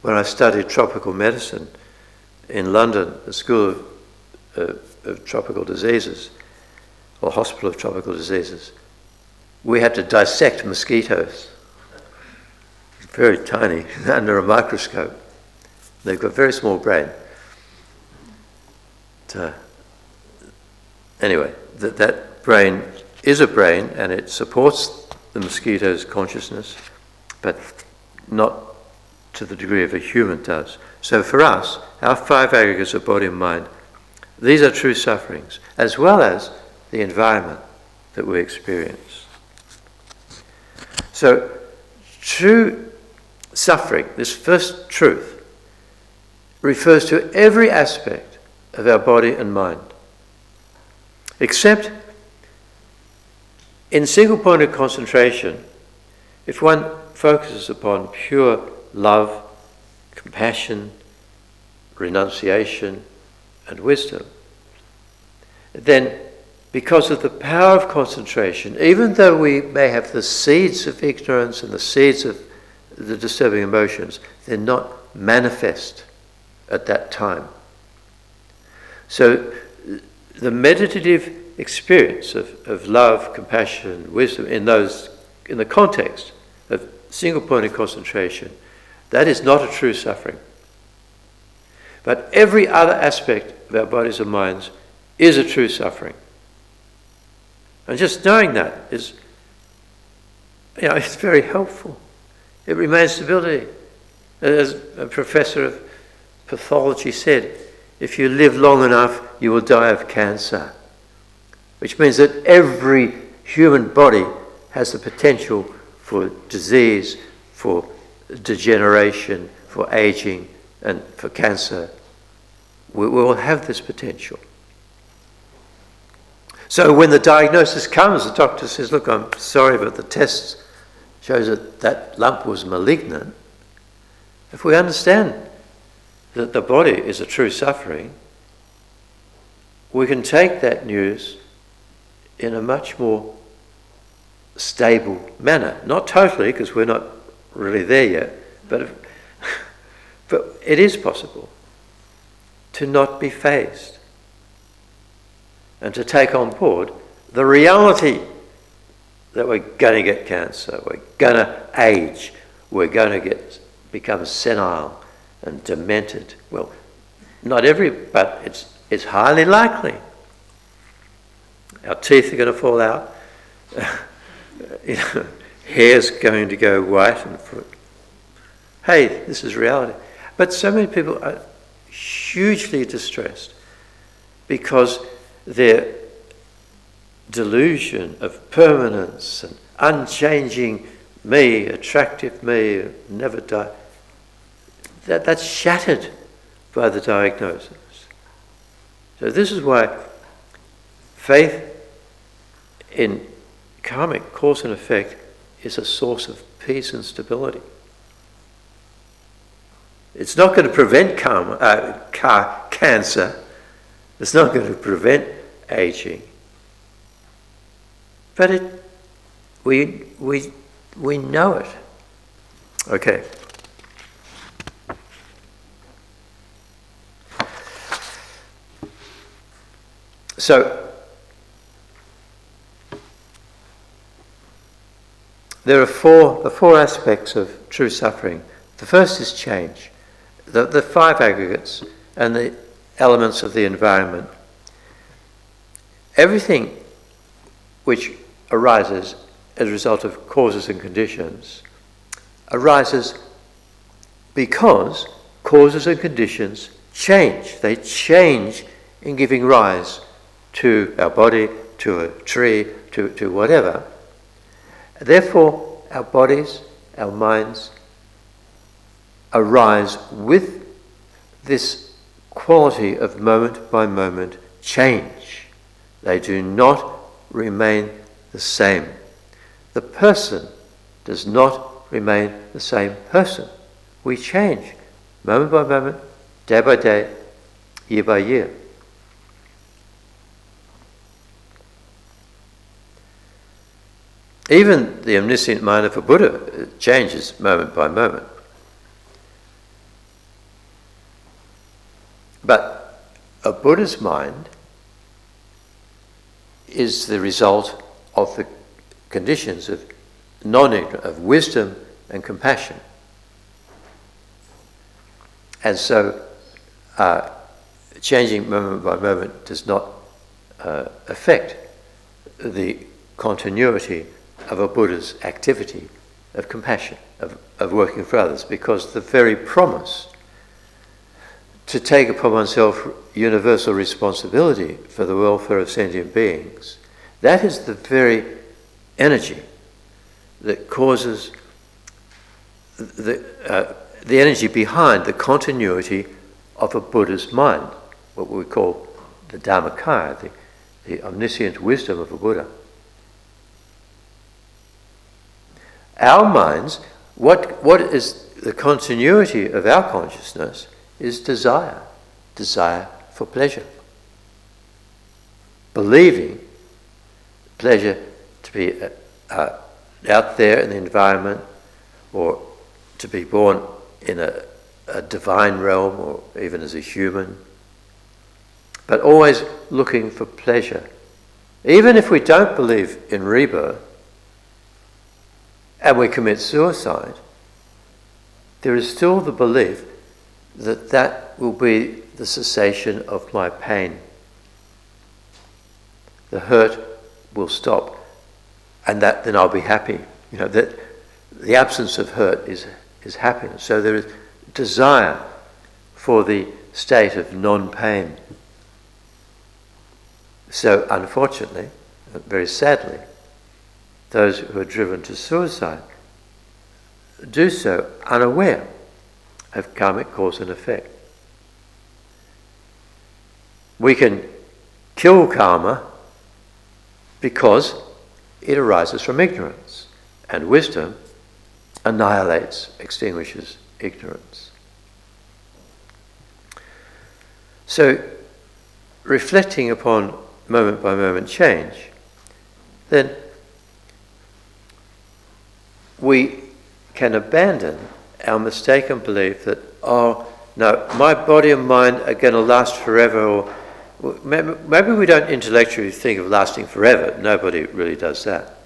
When I studied tropical medicine in London, the School of Tropical Diseases, or Hospital of Tropical Diseases, we had to dissect mosquitoes. Very tiny, under a microscope. They've got a very small brain. Anyway, that brain is a brain and it supports the mosquito's consciousness, but not to the degree of a human does. So for us, our 5 aggregates of body and mind, these are true sufferings, as well as the environment that we experience. So true suffering, this first truth, refers to every aspect of our body and mind, except in single-pointed concentration, if one focuses upon pure love, compassion, renunciation, and wisdom, then because of the power of concentration, even though we may have the seeds of ignorance and the seeds of the disturbing emotions, they're not manifest at that time. So the meditative experience of love, compassion, wisdom in the context of single-pointed concentration, that is not a true suffering. But every other aspect of our bodies and minds is a true suffering. And just knowing that is, it's very helpful. It remains stability. As a professor of pathology said, if you live long enough, you will die of cancer. Which means that every human body has the potential for disease, for degeneration, for aging, and for cancer. We will have this potential. So when the diagnosis comes, the doctor says, look, I'm sorry, but the test shows that that lump was malignant. If we understand that the body is a true suffering, we can take that news in a much more stable manner. Not totally, because we're not really there yet, but it is possible to not be fazed and to take on board the reality that we're going to get cancer, we're going to age, we're going to become senile and demented. Well, not but it's highly likely. Our teeth are going to fall out. Hair's going to go white and hey, this is reality. But so many people are hugely distressed because their delusion of permanence and unchanging me, attractive me, never die, that's shattered by the diagnosis. So this is why faith in karmic cause and effect is a source of peace and stability. It's not going to prevent cancer. It's not going to prevent aging. But we know it. Okay. So there are the four aspects of true suffering. The first is change. The 5 aggregates and the elements of the environment. Everything which arises as a result of causes and conditions arises because causes and conditions change. They change in giving rise to our body, to a tree, to whatever. Therefore, our bodies, our minds arise with this quality of moment by moment change. They do not remain the same. The person does not remain the same person. We change moment by moment, day by day, year by year. Even the omniscient mind of a Buddha changes moment by moment. But a Buddha's mind is the result of the conditions of non-ignorance, of wisdom and compassion. And so changing moment by moment does not affect the continuity of a Buddha's activity of compassion, of working for others, because the very promise to take upon oneself universal responsibility for the welfare of sentient beings, that is the very energy that causes the energy behind the continuity of a Buddha's mind, what we call the Dhammakaya, the omniscient wisdom of a Buddha. Our minds, what is the continuity of our consciousness is desire for pleasure. Believing pleasure to be out there in the environment, or to be born in a divine realm, or even as a human, but always looking for pleasure. Even if we don't believe in rebirth and we commit suicide, there is still the belief that that will be the cessation of my pain. The hurt will stop, and that then I'll be happy. You know, that the absence of hurt is happiness. So there is desire for the state of non-pain. So unfortunately, very sadly, those who are driven to suicide do so unaware of karmic cause and effect. We can kill karma because it arises from ignorance, and wisdom annihilates, extinguishes ignorance. So, reflecting upon moment by moment change, then we can abandon our mistaken belief that, oh no, my body and mind are going to last forever, or maybe we don't intellectually think of lasting forever. Nobody really does that.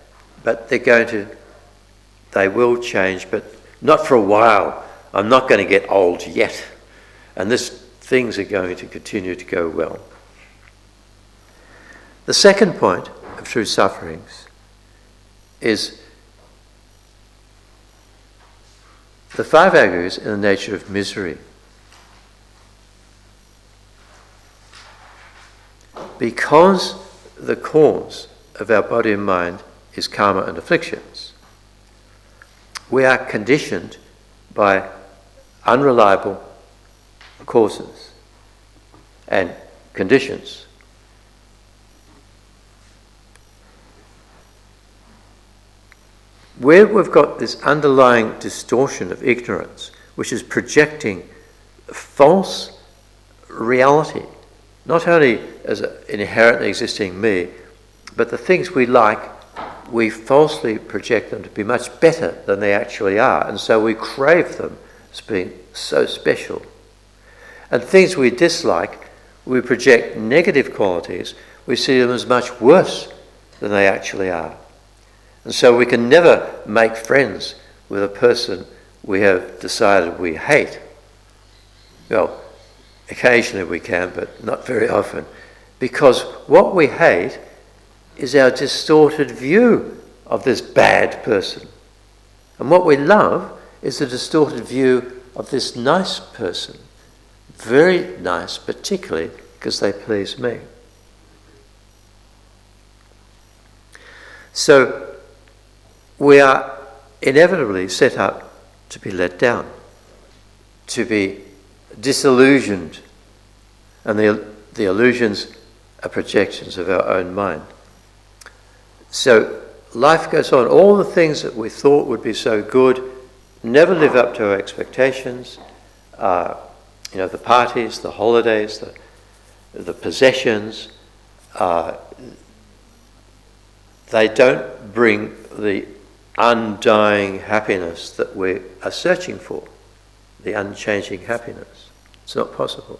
But they will change, but not for a while. I'm not going to get old yet. And things are going to continue to go well. The second point of true sufferings is the five agues in the nature of misery. Because the cause of our body and mind is karma and afflictions, we are conditioned by unreliable causes and conditions. Where we've got this underlying distortion of ignorance, which is projecting false reality, not only as an inherently existing me, but the things we like, we falsely project them to be much better than they actually are, and so we crave them as being so special. And things we dislike, we project negative qualities, we see them as much worse than they actually are. And so we can never make friends with a person we have decided we hate. Well, occasionally we can, but not very often. Because what we hate is our distorted view of this bad person. And what we love is the distorted view of this nice person. very nice, particularly because they please me. So we are inevitably set up to be let down, to be disillusioned, and the illusions are projections of our own mind. So life goes on. All the things that we thought would be so good never live up to our expectations. The parties, the holidays, the possessions, they don't bring the undying happiness that we are searching for, the unchanging happiness. It's not possible.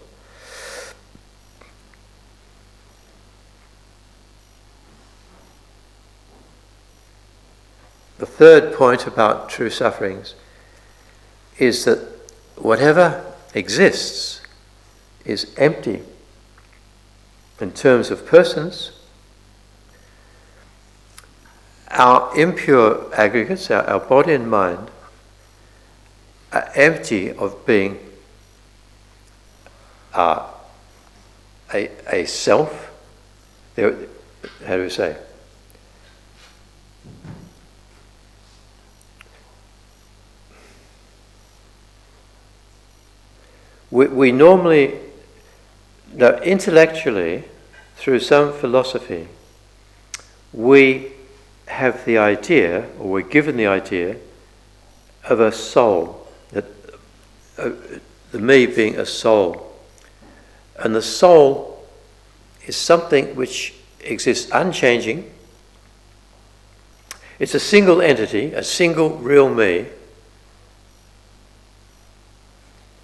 The third point about true sufferings is that whatever exists is empty in terms of persons. Our impure aggregates, our body and mind, are empty of being a self. How do we say? We normally, intellectually, through some philosophy, we have the idea, or we're given the idea, of a soul, that the me being a soul. And the soul is something which exists unchanging. It's a single entity, a single real me,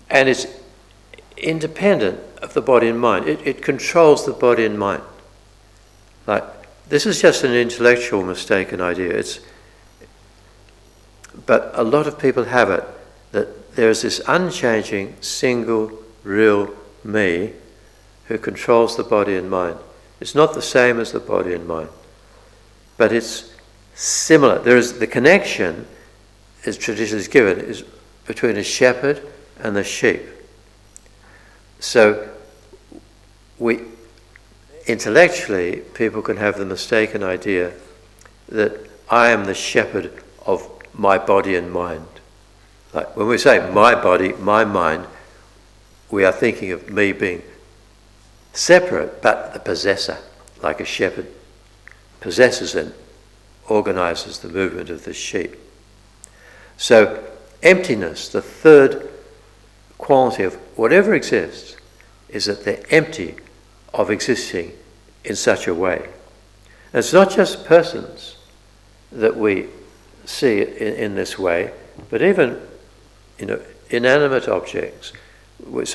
and it's independent of the body and mind. It controls the body and mind. Like, this is just an intellectual mistaken idea. But a lot of people have it, that there's this unchanging, single, real me who controls the body and mind. It's not the same as the body and mind, but it's similar. There is the connection, as tradition is given, is between a shepherd and the sheep. So intellectually, people can have the mistaken idea that I am the shepherd of my body and mind. Like when we say my body, my mind, we are thinking of me being separate, but the possessor, like a shepherd possesses and organizes the movement of the sheep. So emptiness, the third quality of whatever exists, is that they're empty of existing in such a way. And it's not just persons that we see in this way, but even inanimate objects, which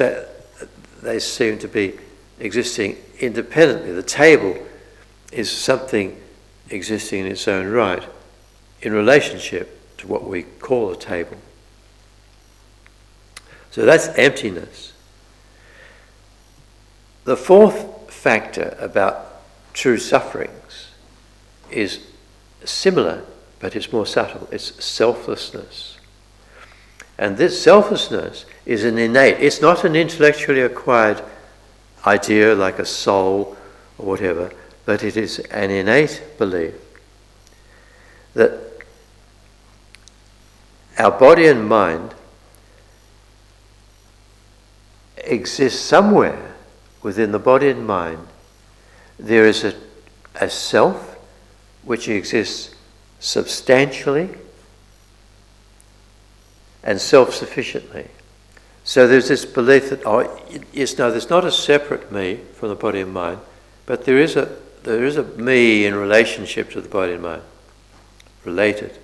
they seem to be existing independently. The table is something existing in its own right in relationship to what we call a table. So that's emptiness. The fourth factor about true sufferings is similar, but it's more subtle. It's selflessness. And this selflessness is an innate, it's not an intellectually acquired idea like a soul or whatever, but it is an innate belief that our body and mind exists somewhere within the body and mind. There is a self which exists substantially and self-sufficiently. So there's this belief that there's not a separate me from the body and mind, but there is a me in relationship to the body and mind, related.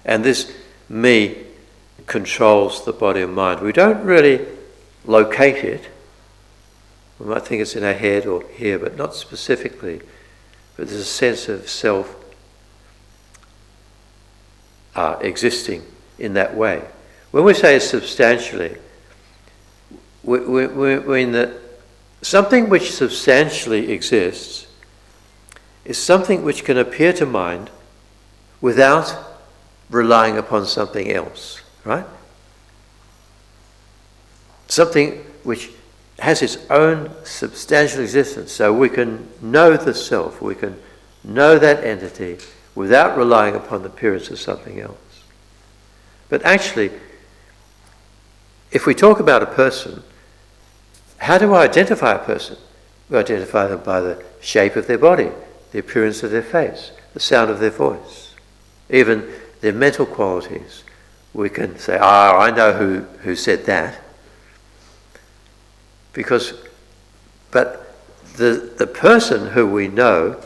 And this me controls the body and mind. We don't really locate it. We might think it's in our head or here, but not specifically. But there's a sense of self existing in that way. When we say substantially, we mean that something which substantially exists is something which can appear to mind without relying upon something else, right? Something which has its own substantial existence. So we can know the self, we can know that entity without relying upon the appearance of something else. But actually, if we talk about a person, how do I identify a person? We identify them by the shape of their body, the appearance of their face, the sound of their voice, even their mental qualities. We can say, I know who said that. But the person who we know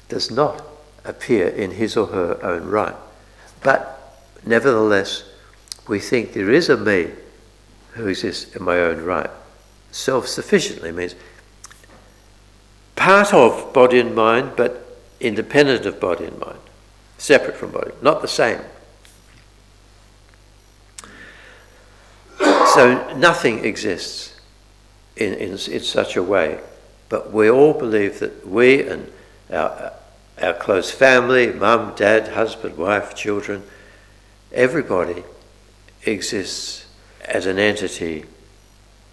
does not appear in his or her own right. But nevertheless, we think there is a me who exists in my own right. Self-sufficiently means part of body and mind, but independent of body and mind, separate from body, not the same. So nothing exists in such a way, but we all believe that we and our close family, mum, dad, husband, wife, children, everybody exists as an entity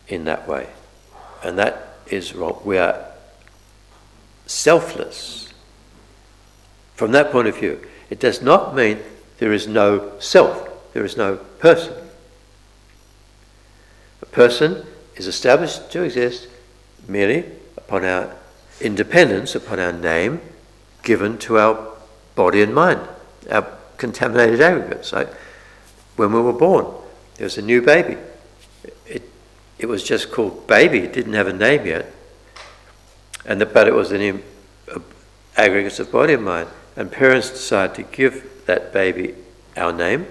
in that way. And that is wrong. We are selfless from that point of view. It does not mean there is no self, there is no person. A person is established to exist merely upon our independence, upon our name given to our body and mind, our contaminated aggregates. Like when we were born, there was a new baby. It was just called baby, it didn't have a name yet. But it was an aggregates of body and mind. And parents decided to give that baby our name.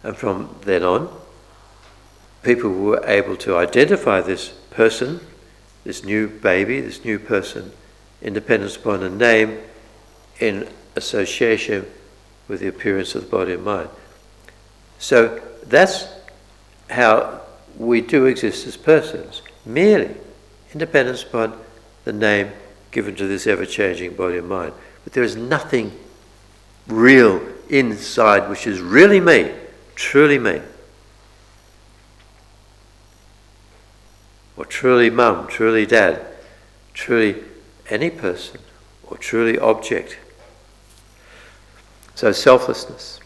And from then on, people were able to identify this person, this new baby, this new person, independent upon a name in association with the appearance of the body and mind. So that's how we do exist as persons, merely independence upon the name given to this ever-changing body and mind. But there is nothing real inside which is really me, truly me. Or truly mum, truly dad, truly any person, or truly object. So selflessness.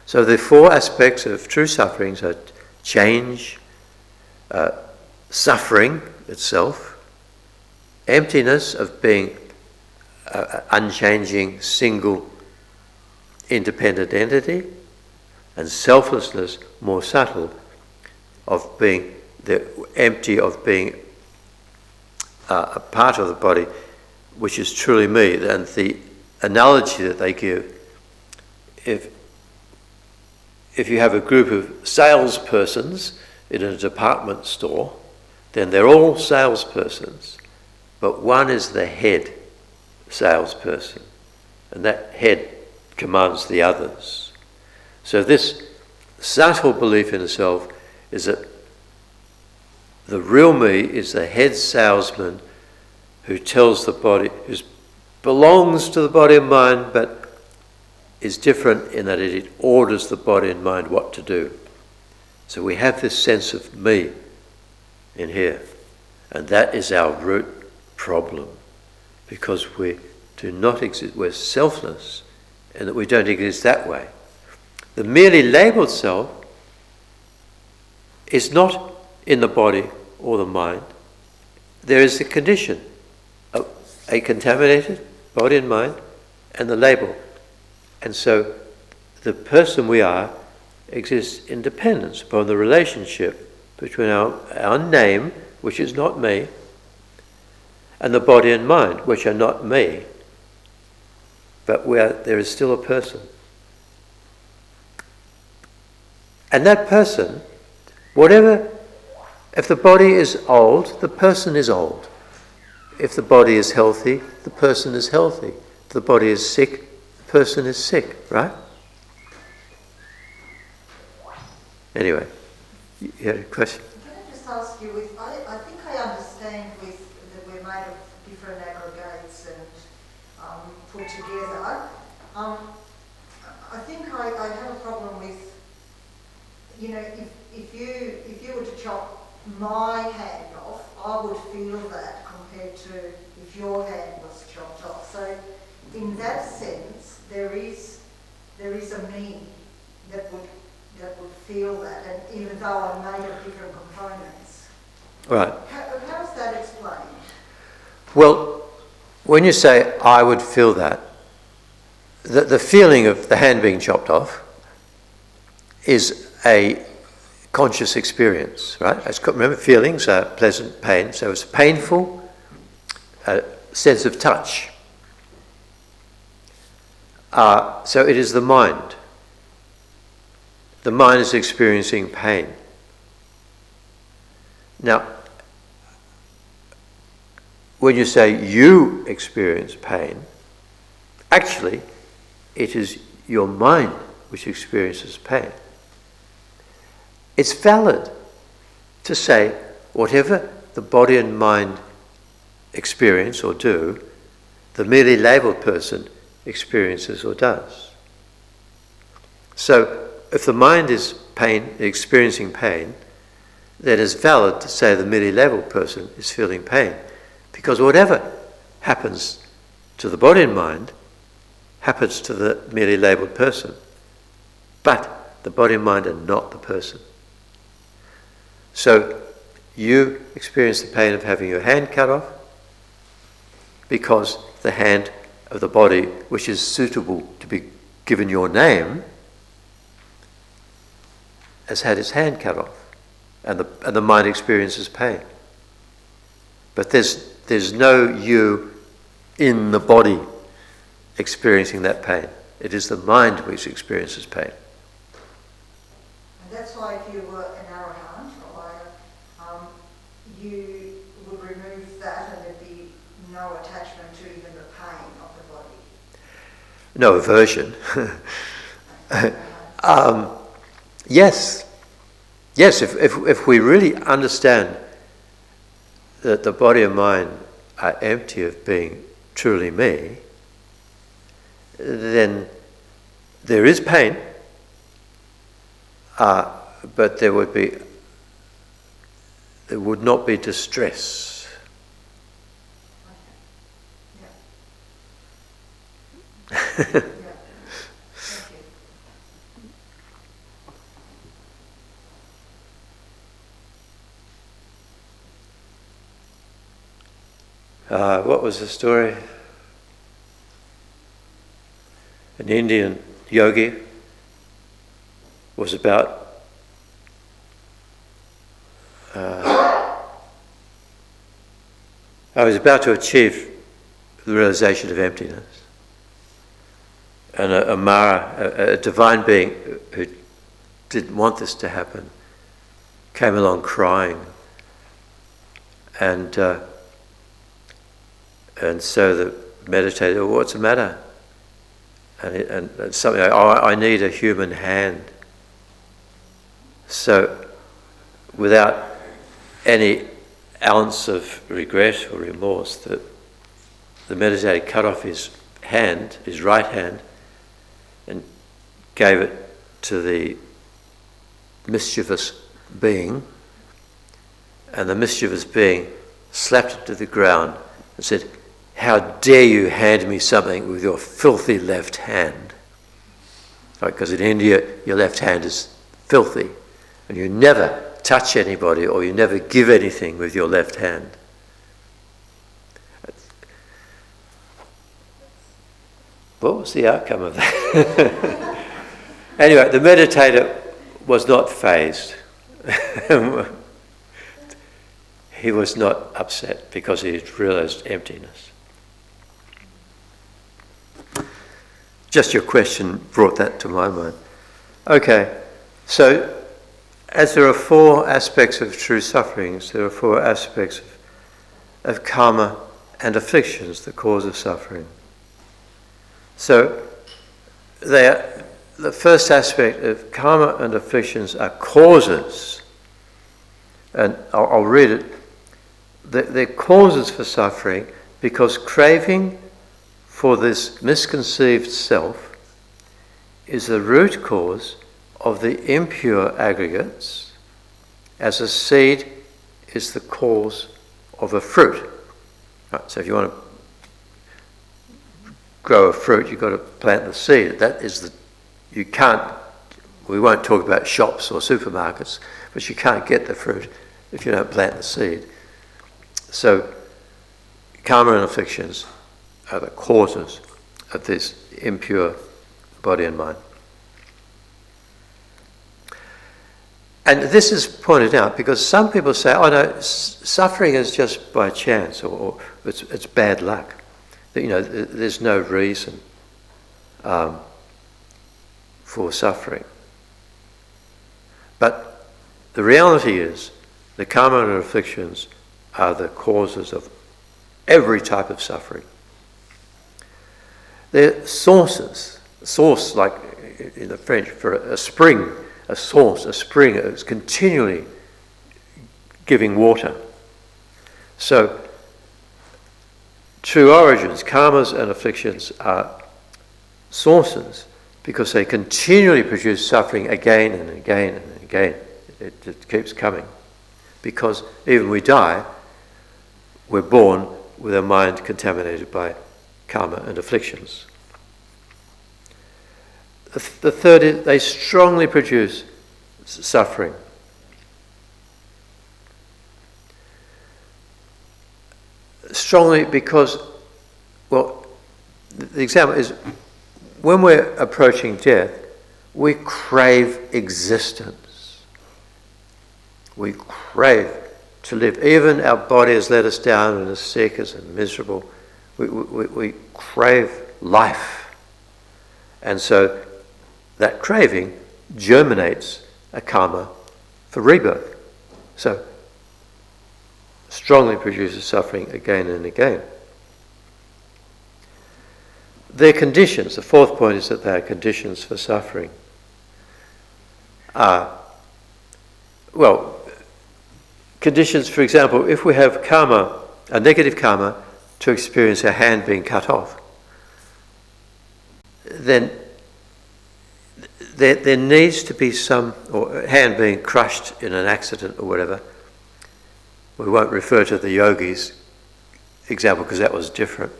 So the four aspects of true sufferings are change, suffering itself, emptiness of being unchanging, single, independent entity, and selflessness, more subtle, of being empty of being a part of the body which is truly me. And the analogy that they give, if you have a group of salespersons in a department store, then they're all salespersons, but one is the head salesperson, and that head commands the others. So this subtle belief in the self is that the real me is the head salesman who tells the body, who belongs to the body and mind, but is different in that it orders the body and mind what to do. So we have this sense of me in here, and that is our root problem, because we do not exist, we're selfless, and that we don't exist that way. The merely labelled self is not in the body or the mind. There is the condition of a contaminated body and mind and the label. And so the person we are exists in dependence upon the relationship between our name, which is not me, and the body and mind, which are not me, but there is still a person. And that person, if the body is old, the person is old. If the body is healthy, the person is healthy. If the body is sick, the person is sick, right? Anyway, you had a question? Can I just ask you, I think I understand that we're made of different aggregates and put together. I think I have a problem with you know, if you were to chop my hand off, I would feel that compared to if your hand was chopped off. So in that sense, there is a me that would feel that, and even though I'm made of different components. Right. How's that explained? Well, when you say I would feel that, the feeling of the hand being chopped off is a conscious experience, right? Remember, feelings are pleasant, pain. So it's painful, sense of touch. So it is the mind. The mind is experiencing pain. Now, when you say you experience pain, actually, it is your mind which experiences pain. It's valid to say whatever the body and mind experience or do, the merely labelled person experiences or does. So, if the mind is experiencing pain, then it's valid to say the merely labelled person is feeling pain. Because whatever happens to the body and mind happens to the merely labelled person. But the body and mind are not the person. So you experience the pain of having your hand cut off because the hand of the body, which is suitable to be given your name, has had its hand cut off. And the mind experiences pain. But there's no you in the body experiencing that pain. It is the mind which experiences pain. And that's why if you were an arahant, you would remove that and there'd be no attachment to even the pain of the body. No aversion. Yes. Yes, if we really understand that the body and mind are empty of being truly me, then there is pain, but there would not be distress. Okay. Yeah. What was the story? An Indian yogi was about to achieve the realization of emptiness. And a Mara, a divine being who didn't want this to happen, came along crying. And so the meditator, well, what's the matter? And something like, I need a human hand. So, without any ounce of regret or remorse, the meditator cut off his hand, his right hand, and gave it to the mischievous being. And the mischievous being slapped it to the ground and said, "How dare you hand me something with your filthy left hand?" Right, because in India, your left hand is filthy, and you never touch anybody or you never give anything with your left hand. What was the outcome of that? Anyway, the meditator was not fazed. He was not upset because he had realized emptiness. Just your question brought that to my mind. Okay, so as there are four aspects of true sufferings, there are four aspects of karma and afflictions, the cause of suffering. So the first aspect of karma and afflictions are causes. And I'll read it. They're causes for suffering because craving for this misconceived self is the root cause of the impure aggregates as a seed is the cause of a fruit. Right, so if you want to grow a fruit, you've got to plant the seed. That is the, you can't, we won't talk about shops or supermarkets, but you can't get the fruit if you don't plant the seed. So karma and afflictions are the causes of this impure body and mind. And this is pointed out because some people say, oh no, suffering is just by chance, or it's bad luck. You know, there's no reason for suffering. But the reality is, the karma and afflictions are the causes of every type of suffering. They're sources. Source, like in the French, for a spring, a source, a spring, is continually giving water. So, true origins, karmas and afflictions are sources because they continually produce suffering again and again and again. It keeps coming. Because even we die, we're born with a mind contaminated by karma and afflictions. The third is they strongly produce suffering. Strongly because, well, the example is when we're approaching death, we crave existence. We crave to live. Even our body has let us down and is sick and miserable. We crave life. And so that craving germinates a karma for rebirth. So strongly produces suffering again and again. They're conditions. The fourth point is that they are conditions for suffering. Conditions, for example, if we have karma, a negative karma, to experience a hand being cut off, then there needs to be some, or a hand being crushed in an accident or whatever. We won't refer to the yogi's example because that was different,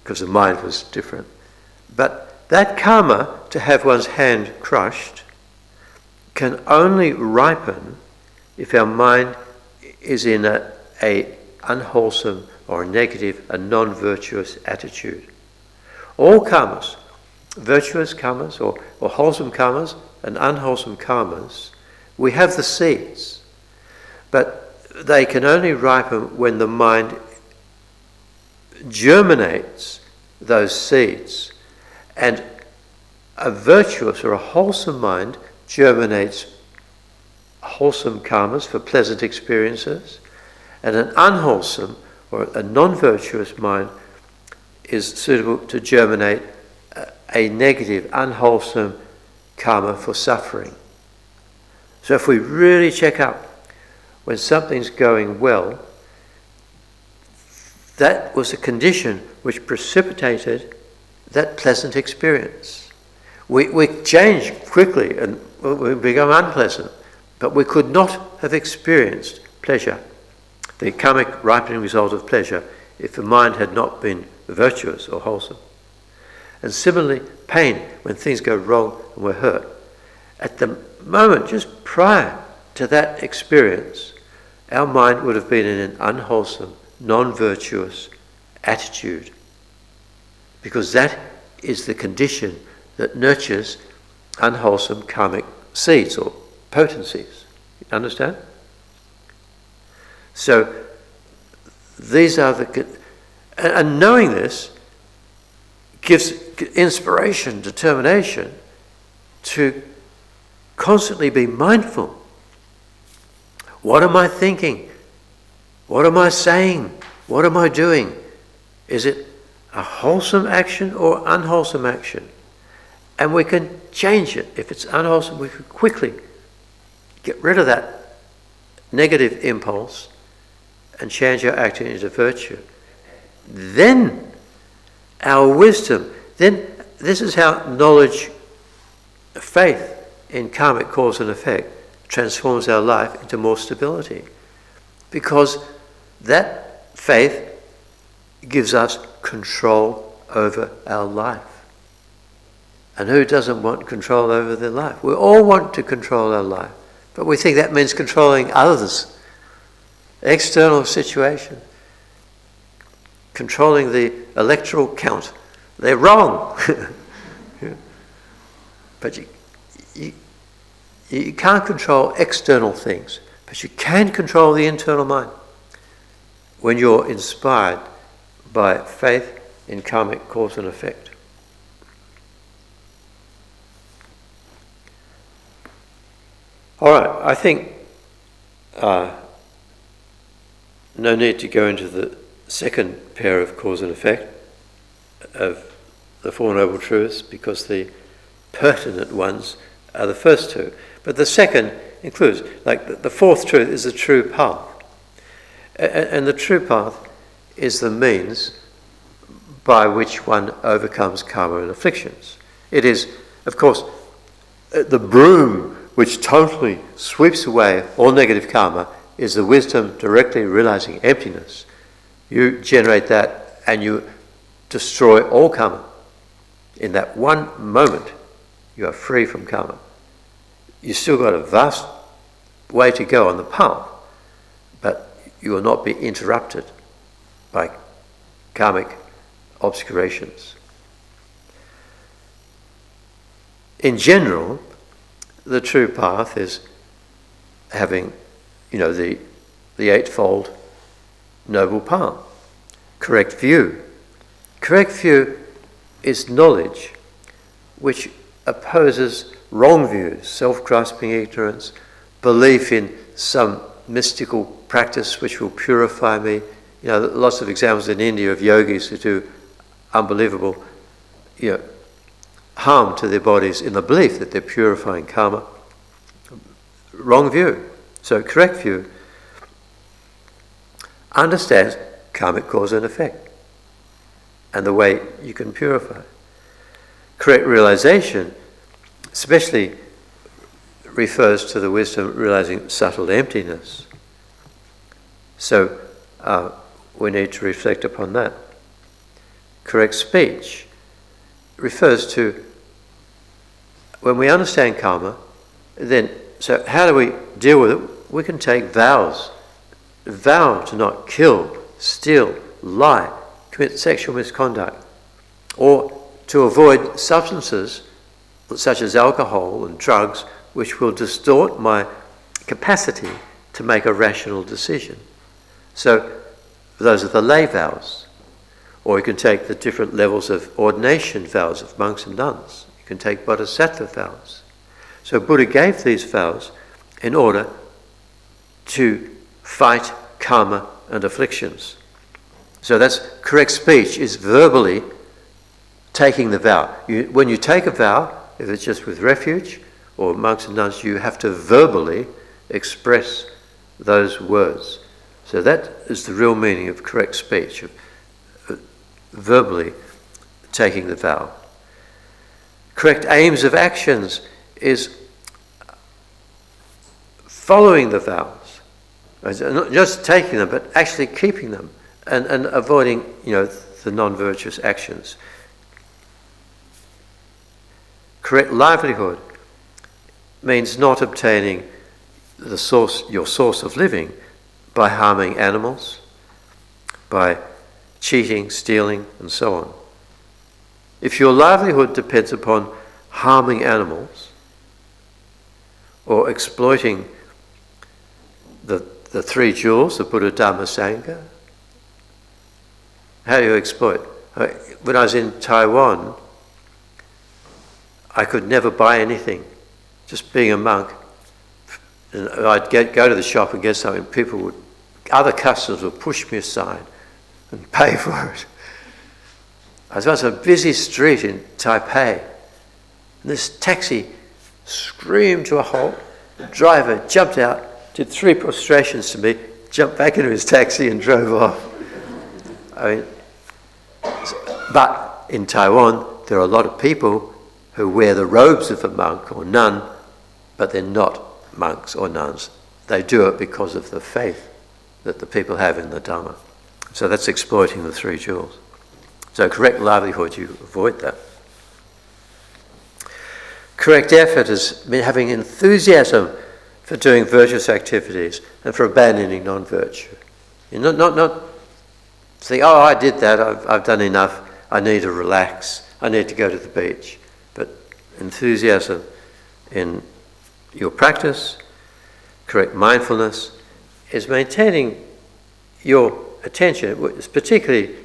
because the mind was different. But that karma, to have one's hand crushed, can only ripen if our mind is in a unwholesome or a negative, a non-virtuous attitude. All karmas, virtuous karmas or wholesome karmas and unwholesome karmas, we have the seeds, but they can only ripen when the mind germinates those seeds. And a virtuous or a wholesome mind germinates wholesome karmas for pleasant experiences, and an unwholesome or a non-virtuous mind is suitable to germinate a negative, unwholesome karma for suffering. So if we really check up when something's going well, that was a condition which precipitated that pleasant experience. We change quickly and we become unpleasant, but we could not have experienced pleasure, the karmic ripening result of pleasure, if the mind had not been virtuous or wholesome. And similarly, pain, when things go wrong and we're hurt. At the moment, just prior to that experience, our mind would have been in an unwholesome, non-virtuous attitude, because that is the condition that nurtures unwholesome karmic seeds or potencies. You understand? So these are and knowing this gives inspiration, determination to constantly be mindful. What am I thinking? What am I saying? What am I doing? Is it a wholesome action or unwholesome action? And we can change it. If it's unwholesome, we can quickly get rid of that negative impulse and change our acting into virtue. Then our wisdom, then this is how knowledge, faith in karmic cause and effect transforms our life into more stability. Because that faith gives us control over our life. And who doesn't want control over their life? We all want to control our life, but we think that means controlling others, external situation, controlling the electoral count. They're wrong. But you can't control external things, but you can control the internal mind when you're inspired by faith in karmic cause and effect. All right, I think no need to go into the second pair of cause and effect of the Four Noble Truths, because the pertinent ones are the first two. But the second includes, like the fourth truth is the true path. And the true path is the means by which one overcomes karma and afflictions. It is, of course, the broom which totally sweeps away all negative karma is the wisdom directly realizing emptiness. You generate that and you destroy all karma. In that one moment, you are free from karma. You've still got a vast way to go on the path, but you will not be interrupted by karmic obscurations. In general, the true path is having, the eightfold noble path. Correct view. Correct view is knowledge which opposes wrong views, self-grasping ignorance, belief in some mystical practice which will purify me. Lots of examples in India of yogis who do unbelievable, harm to their bodies in the belief that they're purifying karma. Wrong view. So correct view understands karmic cause and effect and the way you can purify. Correct realization especially refers to the wisdom realizing subtle emptiness. So we need to reflect upon that. Correct speech refers to when we understand karma, then, so how do we deal with it? We can take vows. Vow to not kill, steal, lie, commit sexual misconduct, or to avoid substances such as alcohol and drugs, which will distort my capacity to make a rational decision. So those are the lay vows. Or you can take the different levels of ordination vows of monks and nuns. You can take bodhisattva vows. So Buddha gave these vows in order to fight karma and afflictions. So that's correct speech, is verbally taking the vow. When you take a vow, if it's just with refuge or monks and nuns, you have to verbally express those words. So that is the real meaning of correct speech, of verbally taking the vow. Correct aims of actions is following the vows. Not just taking them, but actually keeping them and avoiding, the non-virtuous actions. Correct livelihood means not obtaining your source of living by harming animals, by cheating, stealing, and so on. If your livelihood depends upon harming animals or exploiting the three jewels, the Buddha, Dhamma, Sangha, how do you exploit? When I was in Taiwan, I could never buy anything. Just being a monk, and I'd go to the shop and get something. Other customers would push me aside and pay for it. I was on a busy street in Taipei, and this taxi screamed to a halt. The driver jumped out, did 3 prostrations to me, jumped back into his taxi and drove off. But in Taiwan, there are a lot of people who wear the robes of a monk or nun but they're not monks or nuns. They do it because of the faith that the people have in the Dhamma. So that's exploiting the three jewels. So correct livelihood, you avoid that. Correct effort is having enthusiasm for doing virtuous activities and for abandoning non-virtue. You're not think, oh, I did that, I've done enough, I need to relax, I need to go to the beach. But enthusiasm in your practice, correct mindfulness, is maintaining your attention, particularly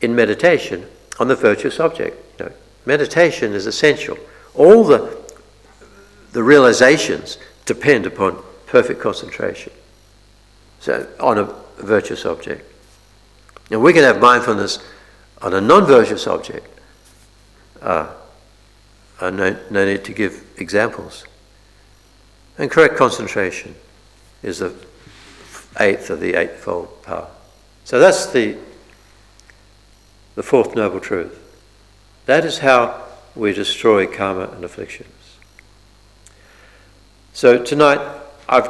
in meditation, on the virtuous object. Meditation is essential. All the realizations depend upon perfect concentration. So on a virtuous object. And we can have mindfulness on a non-virtuous object. No need to give examples. And correct concentration is the eighth of the eightfold power. So that's the fourth noble truth. That is how we destroy karma and afflictions. So tonight I've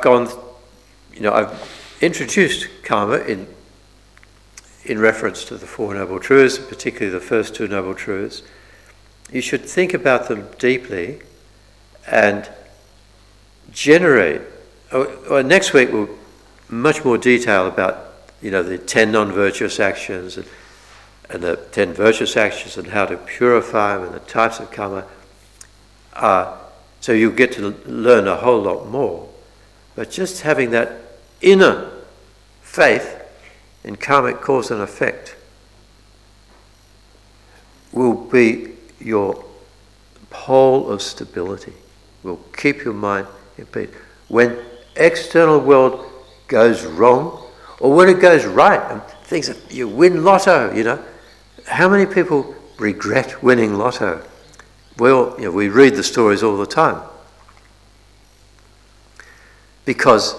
introduced karma in reference to the Four Noble Truths, particularly the first two Noble Truths. You should think about them deeply and generate. Next week we'll much more detail about the 10 non-virtuous actions and the 10 virtuous actions and how to purify them and the types of karma. So you'll get to learn a whole lot more. But just having that inner faith in karmic cause and effect will be your pole of stability, will keep your mind in peace. When external world goes wrong, or when it goes right, and things that you win lotto, how many people regret winning lotto? Well, we read the stories all the time because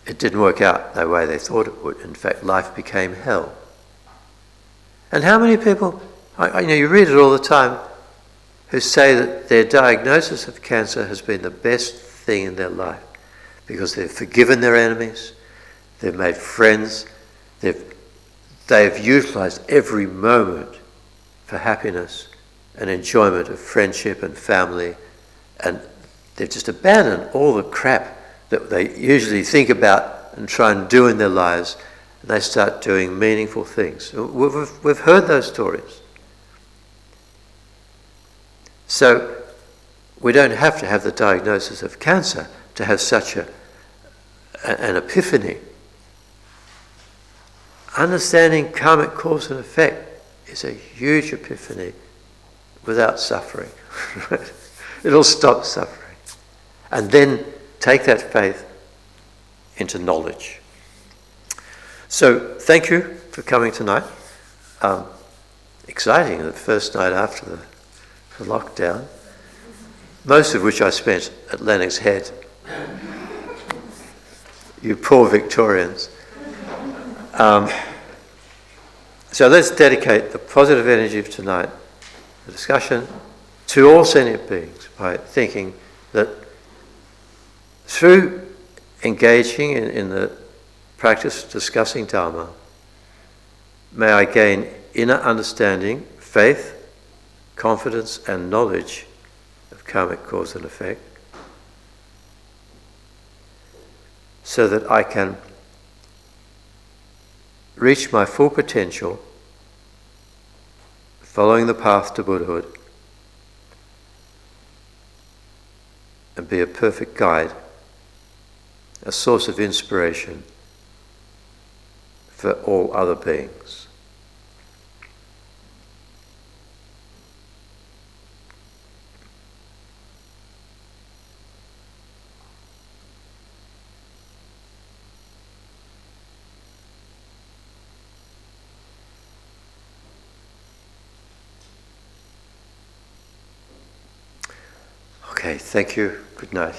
it didn't work out the way they thought it would. In fact, life became hell. And how many people, you read it all the time, who say that their diagnosis of cancer has been the best thing in their life because they've forgiven their enemies, they've made friends, they've utilized every moment for happiness and enjoyment of friendship and family, and they've just abandoned all the crap that they usually think about and try and do in their lives, and they start doing meaningful things. We've heard those stories. So we don't have to have the diagnosis of cancer to have such an epiphany. Understanding karmic cause and effect is a huge epiphany without suffering. It'll stop suffering. And then take that faith into knowledge. So thank you for coming tonight. Exciting, the first night after the lockdown, most of which I spent at Lennox Head. You poor Victorians. So let's dedicate the positive energy of tonight, the discussion, to all sentient beings by thinking that through engaging in the practice of discussing Dharma, may I gain inner understanding, faith, confidence and knowledge of karmic cause and effect, so that I can reach my full potential following the path to Buddhahood and be a perfect guide, a source of inspiration for all other beings. Okay, thank you. Good night.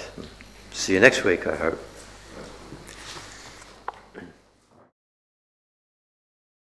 See you next week, I hope.